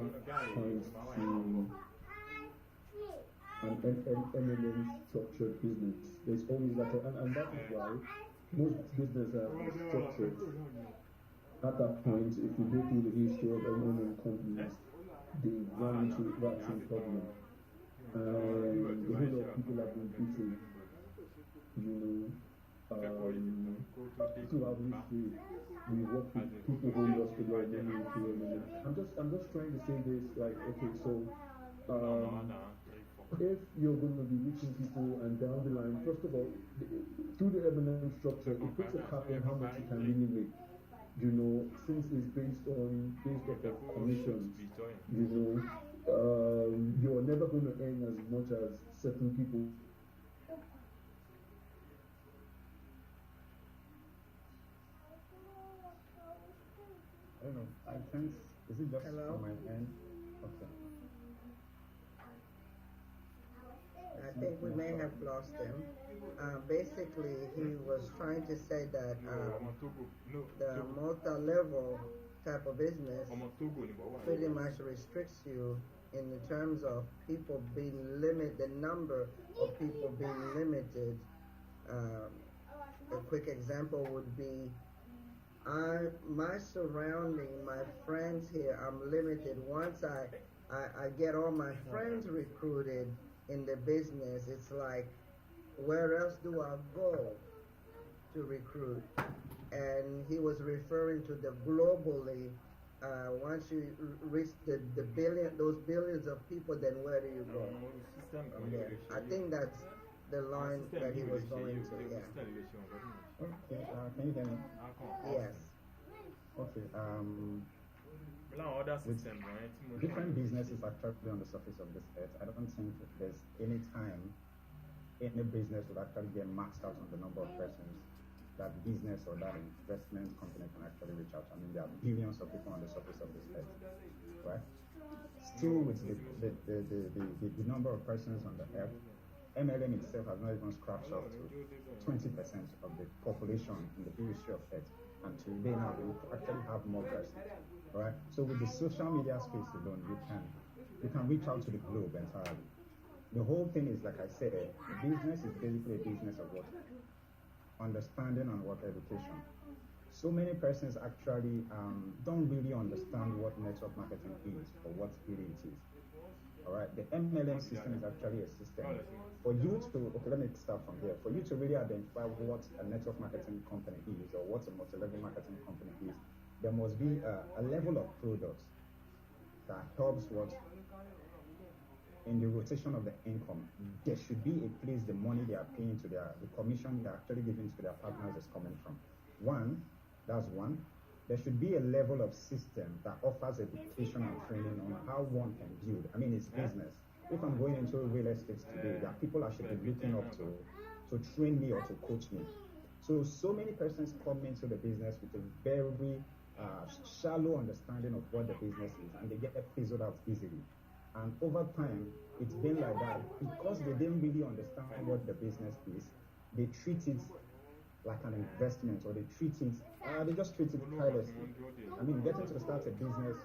point to an MLM structured business. There's always that, and that is why most businesses are structured. At that point, if you go through the history of MLM companies, they run into that same problem. And a whole lot of people have been beaten, throughout history. We work with people who lost a lot of money through MLM. I'm just trying to say this, like, okay, so if you're going to be reaching people and down the line, first of all, through the MLM structure, it puts a cap on how much you can really make. Since it's based off of commissions, you're never going to earn as much as certain people. I don't know. I sense. Is it just from my end? Okay. I think we may have lost him. Basically, he was trying to say that the multi-level type of business pretty much restricts you in the terms of people being limited, the number of people being limited. A quick example would be my surrounding, my friends here, I'm limited. Once I get all my friends recruited in the business, it's like, where else do I go to recruit? And he was referring to the globally. Once you reach those billions of people, then where do you go? I think that's the line that he was going to. Yeah. Okay. Can you hear me? Yes. Okay. With different businesses actually on the surface of this earth, I don't think that there's any time any business would actually get maxed out on the number of persons that business or that investment company can actually reach out. I mean, there are billions of people on the surface of this earth, right? Still, with the number of persons on the earth, MLM itself has not even scratched up to 20% of the population in the history of Earth. And today now, we actually have more persons, right? So with the social media space alone, you can reach out to the globe entirely. The whole thing is, like I said, business is basically a business of what? Understanding and what? Education. so many persons actually don't really understand what network marketing is or what really it is. All right, the MLM system is actually a system for you to, okay, let me start from here. For you to really identify what a network marketing company is or what a multi-level marketing company is, there must be a level of products that helps what in the rotation of the income. There should be a place the money they are paying to the commission they're actually giving to their partners is coming from. That's one. There should be a level of system that offers education and training on how one can build. I mean, it's business. If I'm going into real estate today, there are people I should be looking up to train me or to coach me. So many persons come into the business with a very shallow understanding of what the business is, and they get fizzled out easily. And over time, it's been like that because they didn't really understand what the business is. They treat it like an investment, or they just treat it carelessly. I mean, getting to start a business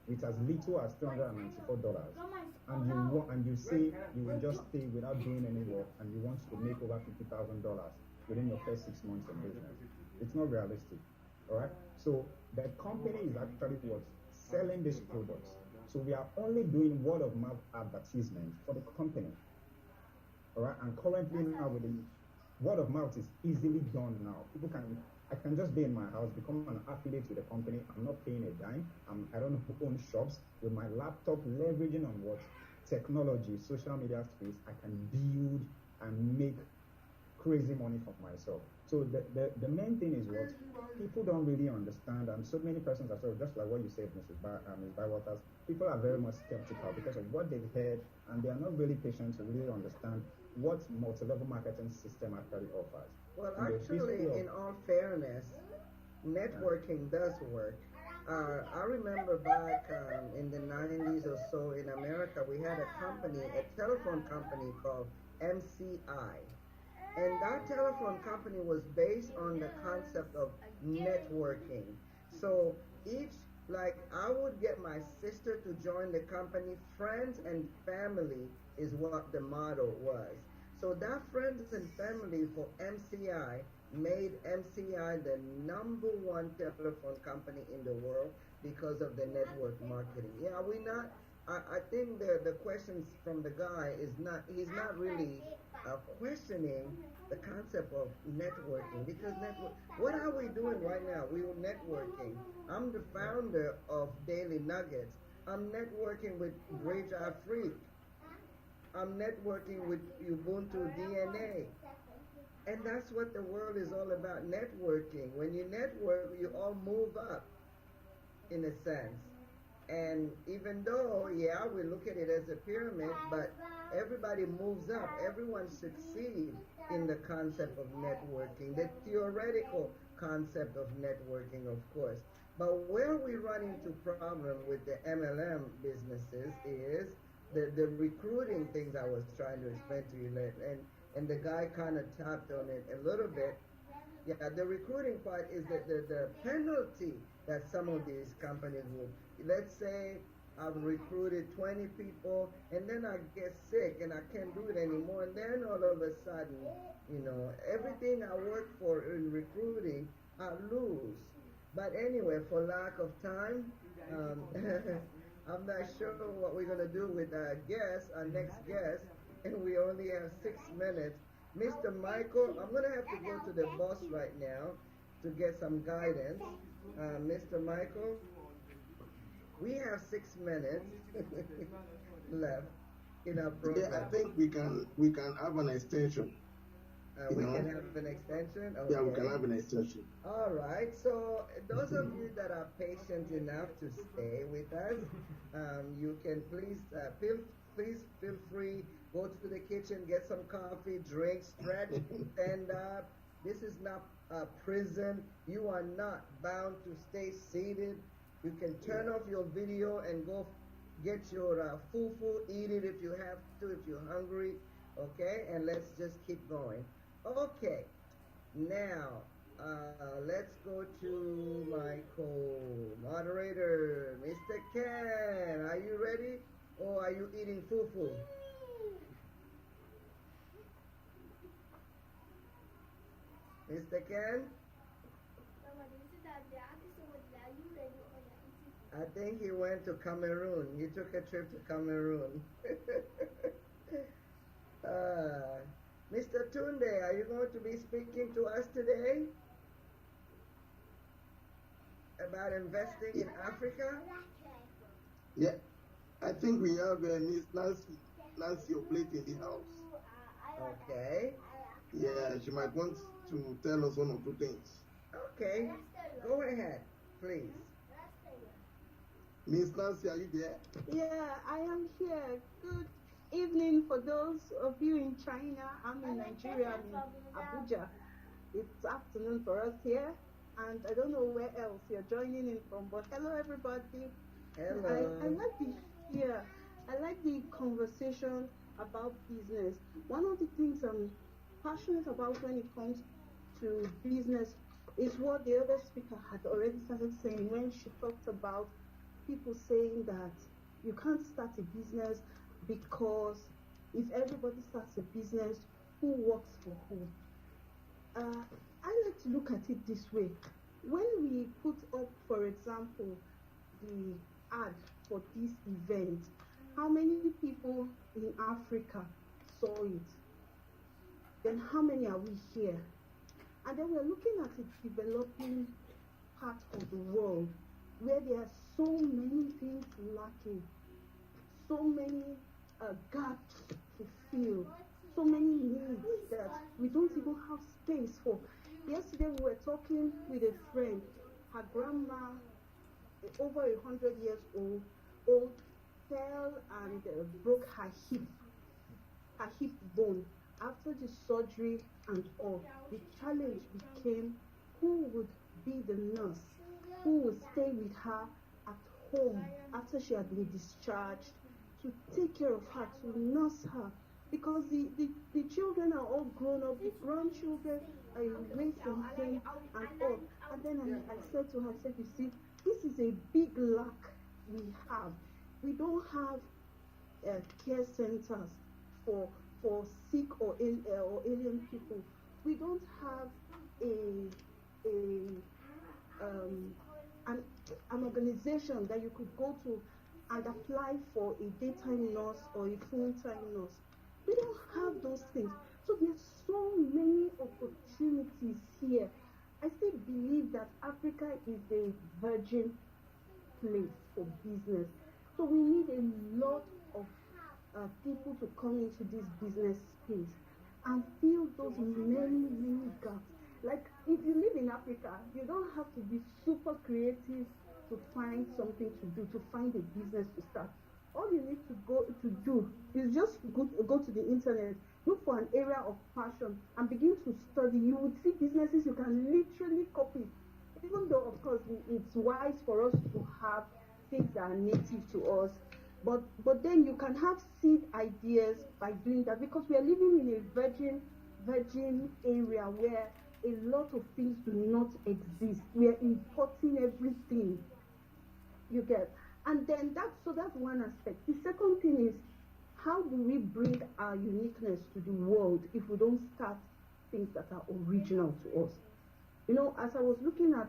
with as little as $394, and you say you will just stay without doing any work, and you want to make over $50,000 within your first 6 months of business. It's not realistic, all right? So the company is actually selling these products. So we are only doing word of mouth advertisement for the company, all right? And currently now with the word of mouth is easily done now. I can just be in my house, become an affiliate with the company. I'm not paying a dime. I don't own shops. With my laptop, leveraging on what technology, social media space, I can build and make crazy money for myself. So the main thing is what people don't really understand, and so many persons are just like what you said, Ms. Bywaters. People are very much skeptical because of what they've heard, and they are not really patient to really understand what multi-level marketing system actually offers. Well, actually, in all fairness, networking does work. I remember back in the 90s or so in America, we had a telephone company called MCI. And that telephone company was based on the concept of networking. So I would get my sister to join the company. Friends and family is what the motto was. So that friends and family for MCI made MCI the #1 telephone company in the world because of the network marketing. Yeah, I think the questions from the guy he's not really questioning the concept of networking, because what are we doing right now? We're networking. I'm the founder of Daily Nuggets. I'm networking with Great Afrique. I'm networking with Ubuntu DNA. And that's what the world is all about, networking. When you network, you all move up, in a sense. And even though, we look at it as a pyramid, but everybody moves up. Everyone succeeds in the concept of networking, the theoretical concept of networking, of course. But where we run into problem with the MLM businesses is the recruiting things I was trying to explain to you, and the guy kind of tapped on it a little bit. Yeah, the recruiting part is the penalty that some of these companies will. Let's say I've recruited 20 people, and then I get sick and I can't do it anymore, and then all of a sudden, everything I worked for in recruiting, I lose. But anyway, for lack of time, I'm not sure what we're going to do with our next guest, and we only have 6 minutes. Mr. Michael, I'm going to have to go to the boss right now to get some guidance. Mr. Michael, we have 6 minutes left in our program. Yeah, I think we can have an extension. We can have an extension? Okay. Yeah, we can have an extension. All right. So those of you that are patient enough to stay with us, you can please feel free, go to the kitchen, get some coffee, drink, stretch, stand up. This is not a prison. You are not bound to stay seated. You can turn off your video and go get your fufu, eat it if you have to, if you're hungry. Okay, and let's just keep going. Okay, now let's go to my co-moderator, Mr. Ken. Are you ready, or are you eating fufu? Mr. Ken? I think he went to Cameroon. He took a trip to Cameroon. Mr. Tunde, are you going to be speaking to us today about investing in Africa? Yeah, I think we have Miss Nancy Oblate in the house. Okay. Yeah, she might want to tell us one or two things. Okay, go ahead, please. Miss Nancy, are you there? Yeah, I am here. Good evening for those of you in China. I'm in Nigeria, I'm in Abuja. It's afternoon for us here, and I don't know where else you're joining in from, but hello everybody. Hello. I like the conversation about business. One of the things I'm passionate about when it comes to business is what the other speaker had already started saying when she talked about people saying that you can't start a business because if everybody starts a business, who works for who? I like to look at it this way. When we put up, for example, the ad for this event, how many people in Africa saw it? Then how many are we here? And then we're looking at a developing part of the world where there are so many things lacking, so many gaps to fill, so many needs that we don't even have space for. Yesterday we were talking with a friend. Her grandma, over 100 years old, fell and broke her hip bone. After the surgery and all, the challenge became who would be the nurse, who would stay with her at home after she had been discharged, to take care of her, to nurse her, because the children are all grown up, the grandchildren are away from home and all. And then I said to her, I said, you see, this is a big lack we have. We don't have care centers for sick or alien people. We don't have an organization that you could go to and apply for a daytime nurse or a full-time nurse. We don't have those things. So there's so many opportunities here. I still believe that Africa is a virgin place for business. So we need a lot of people to come into this business space and fill those many gaps. Like if you live in Africa, you don't have to be super creative to find something to do, to find a business to start. All you need to do is just go to the internet, look for an area of passion and begin to study. You would see businesses you can literally copy, even though of course it's wise for us to have things that are native to us. But then you can have seed ideas by doing that, because we are living in a virgin area where a lot of things do not exist. We are importing everything. You get, and then that's one aspect. The second thing is, how do we bring our uniqueness to the world if we don't start things that are original to us? You know, as I was looking at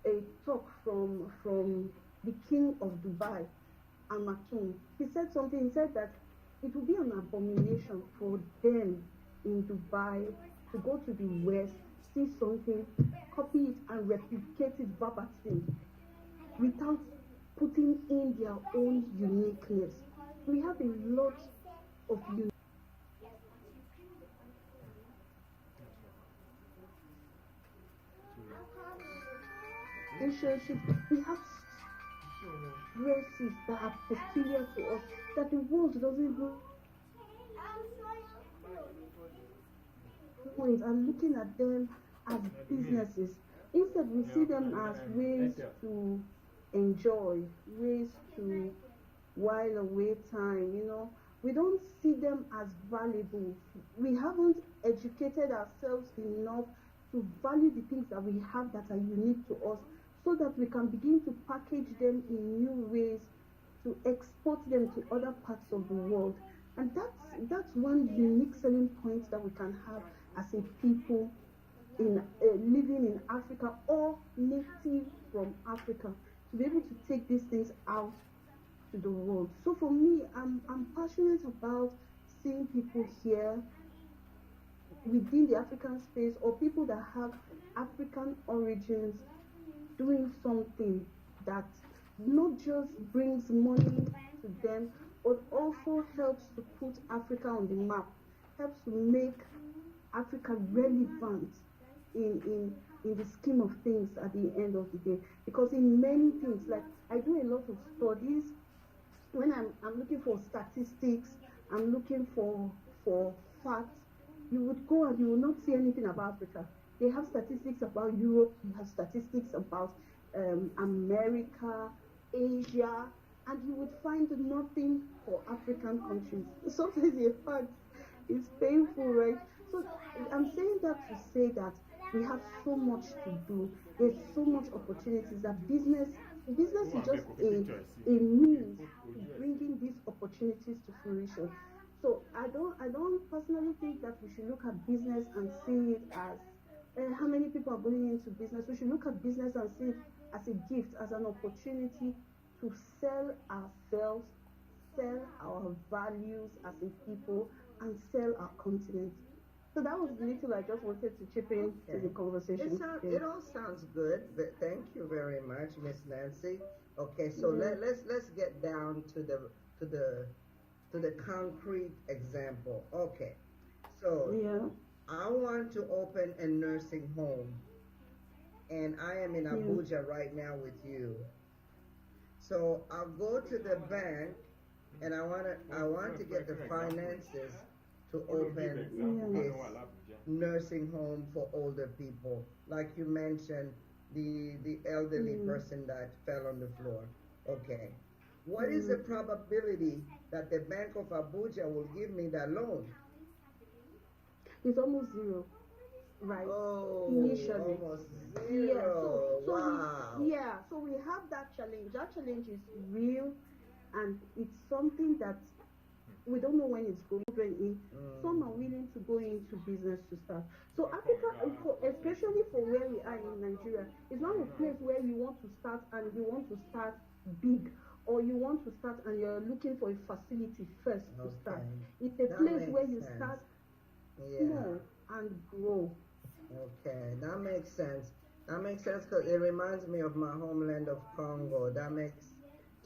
a talk from the King of Dubai, Al he said something. He said that it would be an abomination for them in Dubai to go to the West, see something, copy it and replicate it verbatim without putting in their own uniqueness. We have a lot of relationship. We have races that are peculiar to us, that the world doesn't even point and looking at them as businesses. Instead, we see them as ways to enjoy, ways to while away time. You know, we don't see them as valuable. We haven't educated ourselves enough to value the things that we have that are unique to us, so that we can begin to package them in new ways to export them to other parts of the world. And that's one unique selling point that we can have as a people in living in Africa or native from Africa. to be able to take these things out to the world. So for me, I'm passionate about seeing people here within the African space or people that have African origins doing something that not just brings money to them, but also helps to put Africa on the map, helps to make Africa relevant in the scheme of things at the end of the day. Because in many things, like I do a lot of studies, when I'm looking for statistics, I'm looking for facts, you would go and you will not see anything about Africa. They have statistics about Europe, you have statistics about America, Asia, and you would find nothing for African countries. Sometimes, in fact, it's painful, right? So I'm saying that to say that we have so much to do. There's so much opportunities that business is just a means to bringing these opportunities to fruition. So I don't personally think that we should look at business and see it as how many people are going into business. We should look at business and see it as a gift, as an opportunity to sell ourselves, sell our values as a people, and sell our continent. So that was little I just wanted to chip in to the conversation. It all sounds good, but thank you very much, Miss Nancy. Okay, so let's get down to the concrete example. Okay, so I want to open a nursing home, and I am in Abuja right now with you. So I'll go to the bank, and I want to get the finances to open this nursing home for older people, like you mentioned, the elderly person that fell on the floor. Okay, what is the probability that the Bank of Abuja will give me that loan? It's almost zero, right? Oh, initially, almost zero. So wow. So we have that challenge. That challenge is real, and it's something that we don't know when it's going in. Some are willing to go into business to start. So Africa, especially for where we are in Nigeria, is not a place where you want to start and you want to start big, or you want to start and you're looking for a facility first to start. It's a place where you start small and grow. Okay, that makes sense. That makes sense because it reminds me of my homeland of Congo. That makes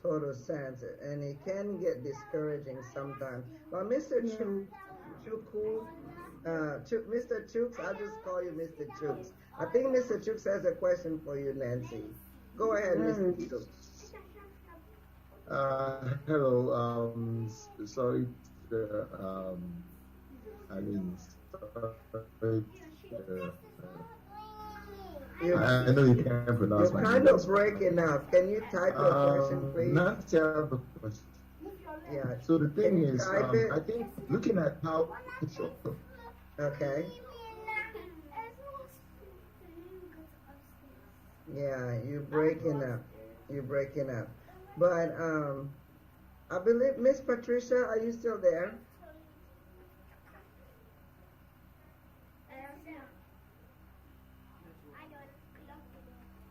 total sense, and it can get discouraging sometimes. But Mr. Chuku, Mr. Chooks, I'll just call you Mr. Chooks. I think Mr. Chooks has a question for you, Nancy. Go ahead, Mr. Chooks. Hello. Sorry. I mean, I know you can't pronounce my name. You're kind of breaking up. Can you type your question, please? Not terrible question. Yeah. So the thing is, I think looking at how. Okay. Yeah, you're breaking up. You're breaking up. But I believe Miss Patricia, are you still there?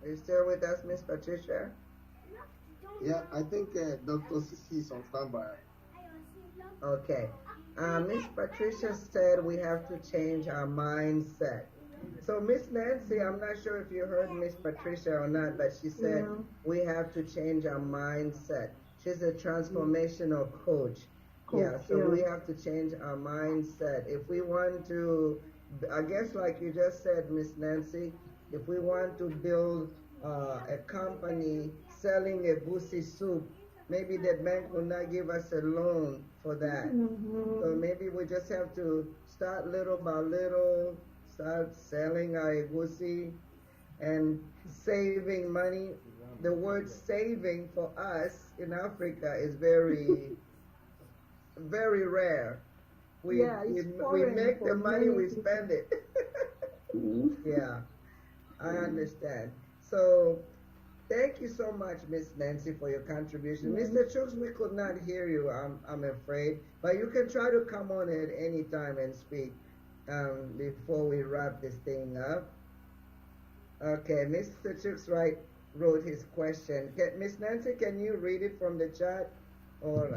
Are you still with us, Miss Patricia? Yeah, I think Dr. Sisi is on standby. Okay. Miss Patricia said we have to change our mindset. So Miss Nancy, I'm not sure if you heard Miss Patricia or not, but she said we have to change our mindset. She's a transformational coach. Yeah, so we have to change our mindset. If we want to, I guess like you just said, Miss Nancy, if we want to build a company selling a goosey soup, maybe the bank will not give us a loan for that. So maybe we just have to start little by little, start selling our goosey and saving money. The word saving for us in Africa is very, very rare. We make the money, we spend it. Yeah, I understand. So thank you so much, Miss Nancy, for your contribution. Mr. Chooks, we could not hear you, I'm afraid, but you can try to come on at any time and speak before we wrap this thing up. Okay, Mr. Chooks, right? wrote his question. Miss Nancy, can you read it from the chat? Or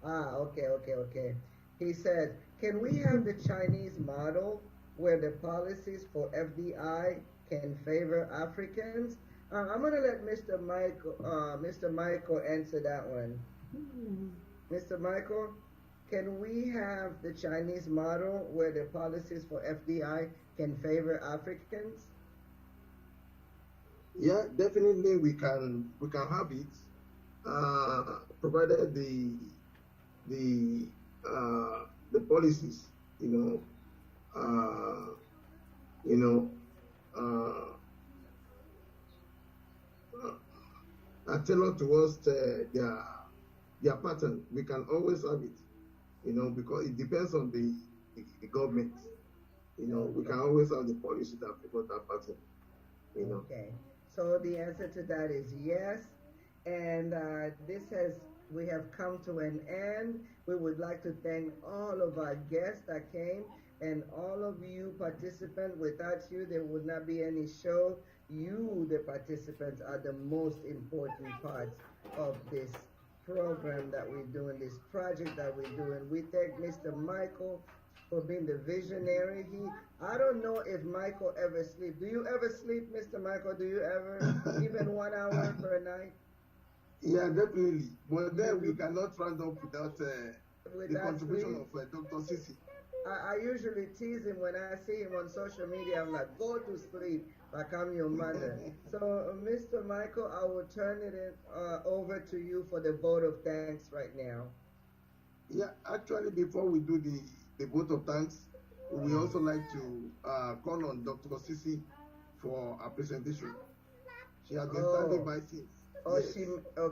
okay. He said, can we have the Chinese model where the policies for FDI can favor Africans? I'm gonna let Mr. Michael answer that one. Mr. Michael, can we have the Chinese model where the policies for FDI can favor Africans? Yeah, definitely we can have it, provided the policies, are tailored towards their pattern. We can always have it, because it depends on the government. We can always have the policy that favor that pattern. Okay, so the answer to that is yes. And we have come to an end. We would like to thank all of our guests that came and all of you participants. Without you, there would not be any show. You, the participants, are the most important parts of this program that we're doing, this project that we're doing. We thank Mr. Michael for being the visionary. I don't know if Michael ever sleeps. Do you ever sleep, Mr. Michael? Do you ever, even 1 hour per night? Yeah, definitely. But then we cannot round up without the contribution of Dr. Sisi. I usually tease him when I see him on social media. I'm like, go to sleep, like I'm your mother. So, Mr. Michael, I will turn it over to you for the vote of thanks right now. Yeah, actually, before we do the vote of thanks, we also like to call on Dr. Sisi for our presentation. She has been standing by since. Oh,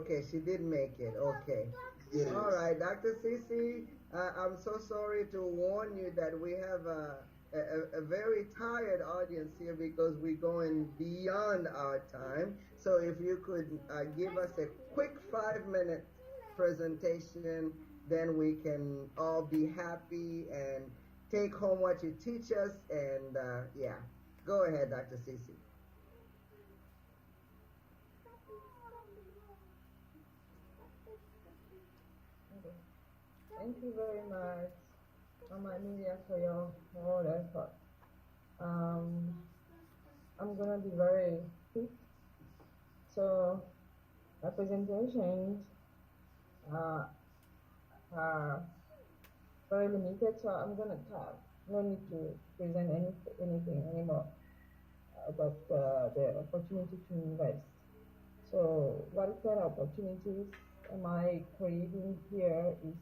yes. She did make it. Okay. Yes. All right, Dr. Sisi, I'm so sorry to warn you that we have a very tired audience here because we're going beyond our time. So if you could give us a quick 5-minute presentation, then we can all be happy and take home what you teach us. And yeah, go ahead, Dr. Sisi. Thank you very much, Mama Amelia, for your whole effort. I'm gonna be very quick. So, my presentations are very limited, so I'm gonna cut. No need to present anything anymore about the opportunity to invest. So, what kind of opportunities am I creating here is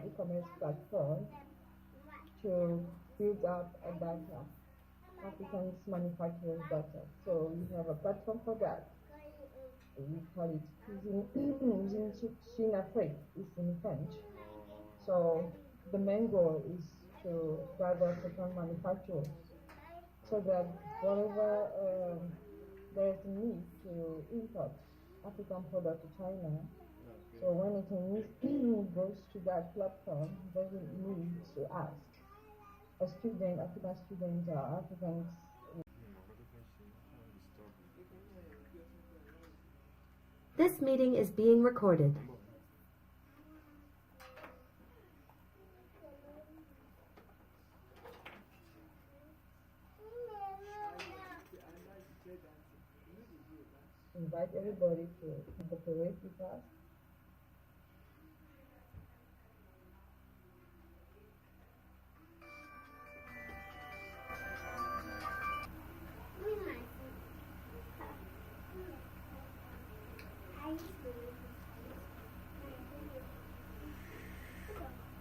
e-commerce platform to build up a data, African manufacturers data. So we have a platform for that. We call it using China Freight, it's in French. So the main goal is to drive African manufacturers so that whenever there's a need to import African product to China, so when a Chinese goes to that platform, doesn't need to ask. African students or Africans. This meeting is being recorded. Invite everybody to cooperate with us.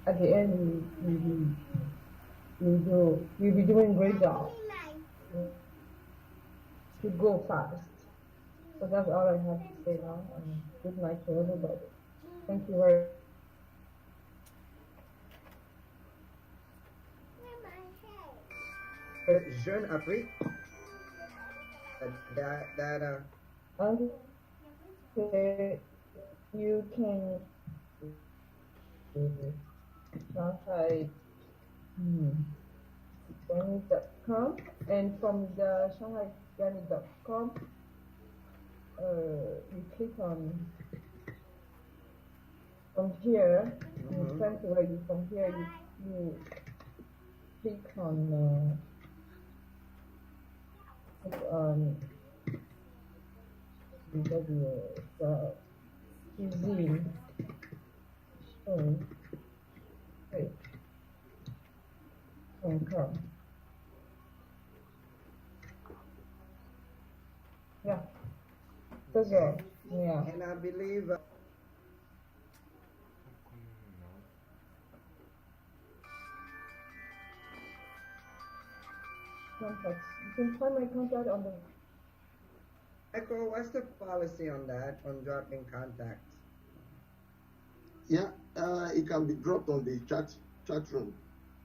At the end, we'll be doing a great job. To go fast. So that's all I have to say now. And good night to everybody. Thank you very much. Jeune Afrique. Okay, you can translate .com And from the shanghaighani.com, you click on from here, in front where you from here you click on the cuisine page and come. Yeah, that's all. Yeah. And I believe. Contacts. You can find my contact on the. Echo, what's the policy on that, on dropping contacts? Yeah, it can be dropped on the chat room.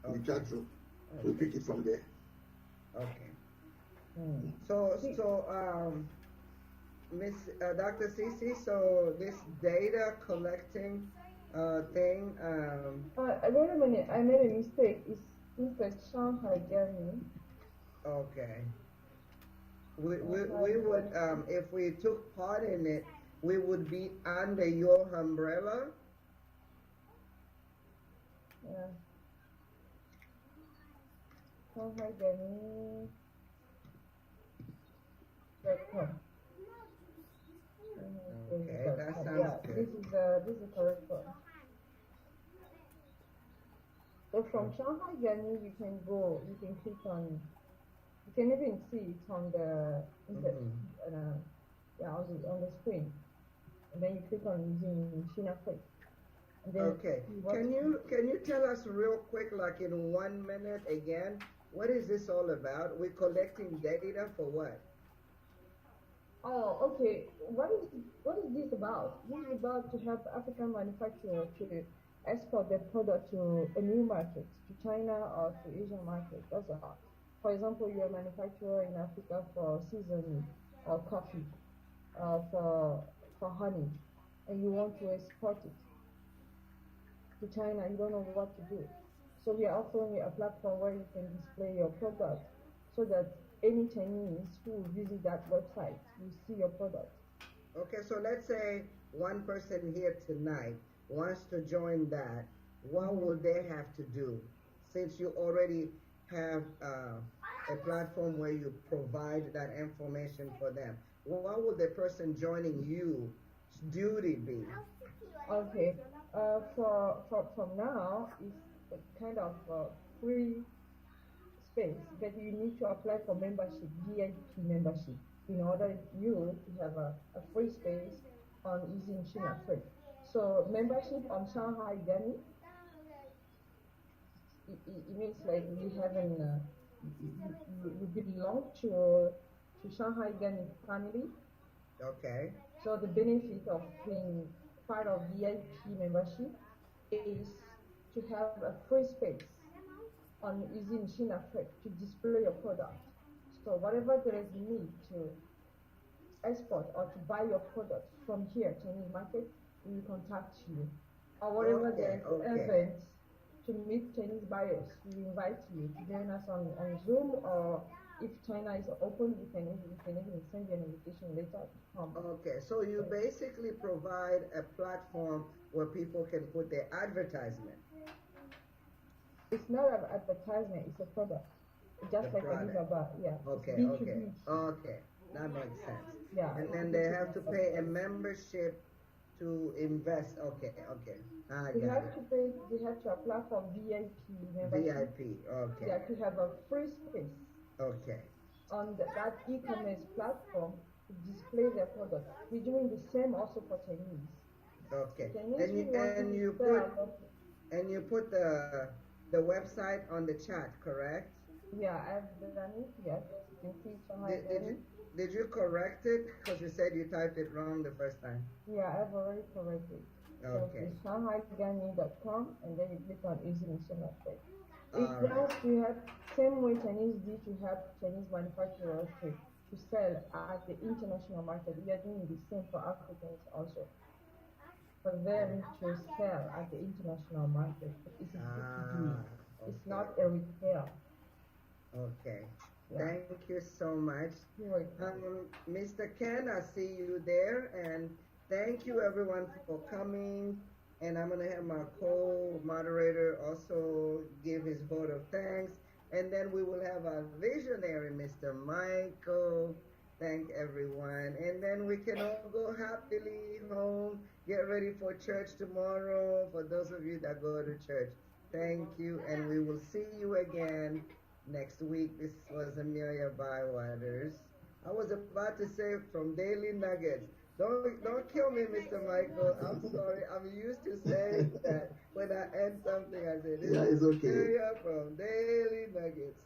Okay. The chat room. We'll pick it from there. Okay. So, Miss Dr. Cece, so this data collecting thing. Wait a minute, I made a mistake. It's Mr. Shanghai Gani. Okay. We would, if we took part in it, we would be under your umbrella. Yeah. Shanghai Gani. Okay, that sounds good. This is the correct one. So from Shanghai Gani, you can click on. You can even see it on the on the screen, and then you click on using China Quick. Okay. Can you tell us real quick, like in 1 minute again, what is this all about? We're collecting data for what? Oh, okay. What is this about? This is about to help African manufacturers to export their product to a new market, to China or to Asian market. That's all. For example, you're a manufacturer in Africa for seasoning or coffee, for honey, and you want to export it to China. You don't know what to do. So we are offering a platform where you can display your product so that any Chinese who visit that website will see your product. Okay, so let's say one person here tonight wants to join that. What will they have to do? Since you already have a platform where you provide that information for them, what would the person joining you's duty be? Okay, from now, it's a kind of free space, but you need to apply for membership, VIP membership, in order you to have a free space on using China Free. So membership on Shanghai Gani, it means like you haven't you belong to Shanghai Gani family. Okay. So the benefit of being part of VIP membership is to have a free space on using China Free to display your product. So whatever there is need to export or to buy your product from here, Chinese market, we will contact you. Or whatever there is events to meet Chinese buyers, we invite you to join us on Zoom, or if China is open, we can even send you an invitation later to come. Okay, so you basically provide a platform where people can put their advertisement. It's not an advertisement, it's a product. Just like Alibaba, yeah. Okay, B2B. okay, that makes sense. Yeah. And then they have to pay a membership to invest. Okay. They have to apply for VIP membership. VIP, okay. Yeah, to have a free space. Okay. On that e-commerce platform to display their product. We're doing the same also for Chinese. Okay. Chinese and you put the website on the chat, correct? Yeah, I've done it. Yes, you can see Shanghai. Did you correct it? Because you said you typed it wrong the first time. Yeah, I've already corrected. Okay. So shanghaighani.com, and then you click on using China Free. It does to have same way Chinese did to help Chinese manufacturers to sell at the international market. We are doing the same for Africans also. For them to sell at the international market. It's a B2B. It's not a retail. Okay. Thank you so much. Mr. Ken, I see you there, and thank you everyone for coming. And I'm going to have my co-moderator also give his vote of thanks. And then we will have our visionary, Mr. Michael. Thank everyone. And then we can all go happily home, get ready for church tomorrow, for those of you that go to church. Thank you, and we will see you again next week. This was Amelia Bywaters. I was about to say from Daily Nuggets. Don't kill me, Mr. Michael. I'm sorry. I'm used to saying that when I end something. I say this it's is okay. Amelia from Daily Nuggets.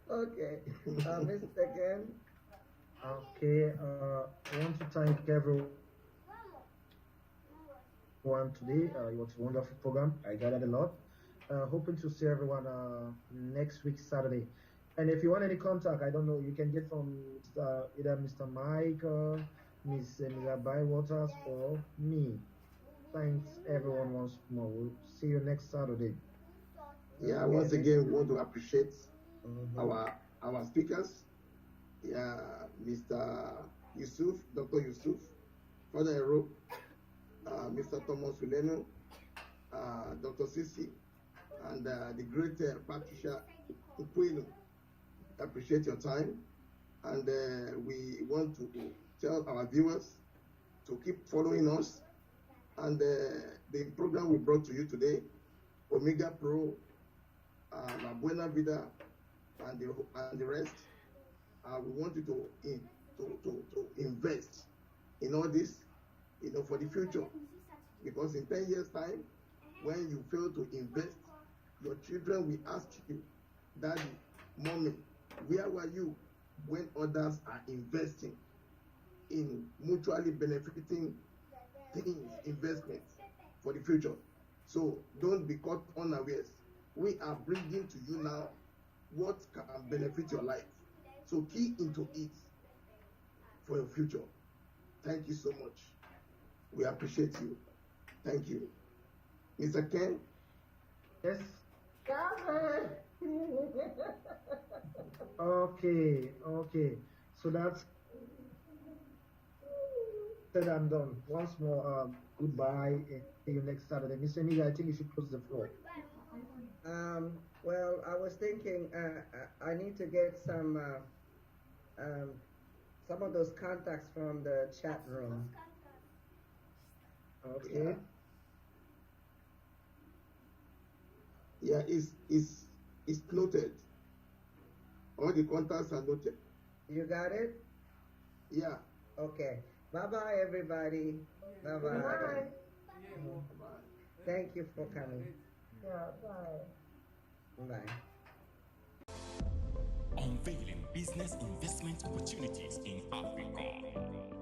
Okay, Mr. Ken. Okay, I want to thank everyone today. It was a wonderful program. I gathered a lot. Hoping to see everyone next week Saturday. And if you want any contact, I don't know, you can get from either Mr. Mike, Miss Emilia Bywaters, or me. Thanks everyone once more. We'll see you next Saturday. Yeah, once again, we want to appreciate our speakers. Yeah, Mr. Youssef, Dr. Youssef, Father Hero, Mr. Thomas Uleno, Dr. Sisi, and the great Patricia Upuino. Appreciate your time, and we want to tell our viewers to keep following us. And the program we brought to you today, Omega Pro, La Buena Vida, and the rest. We want you to invest in all this, for the future. Because in 10 years' time, when you fail to invest, your children will ask you, Daddy, Mommy, where were you when others are investing in mutually benefiting things, investments for the future? So don't be caught unawares. We are bringing to you now what can benefit your life. So key into it for your future. Thank you so much. We appreciate you. Thank you. Mr. Ken? Yes. Okay. So that's said and done. Once more, goodbye and see you next Saturday. Miss Emilia, I think you should close the floor. Well, I was thinking I need to get some of those contacts from the chat room. Okay. Yeah, it's noted. All the contacts are noted. You got it? Yeah. Okay. Bye-bye, everybody. Bye-bye. Bye. Thank you for coming. Yeah, bye. Bye. Unveiling business investment opportunities in Africa.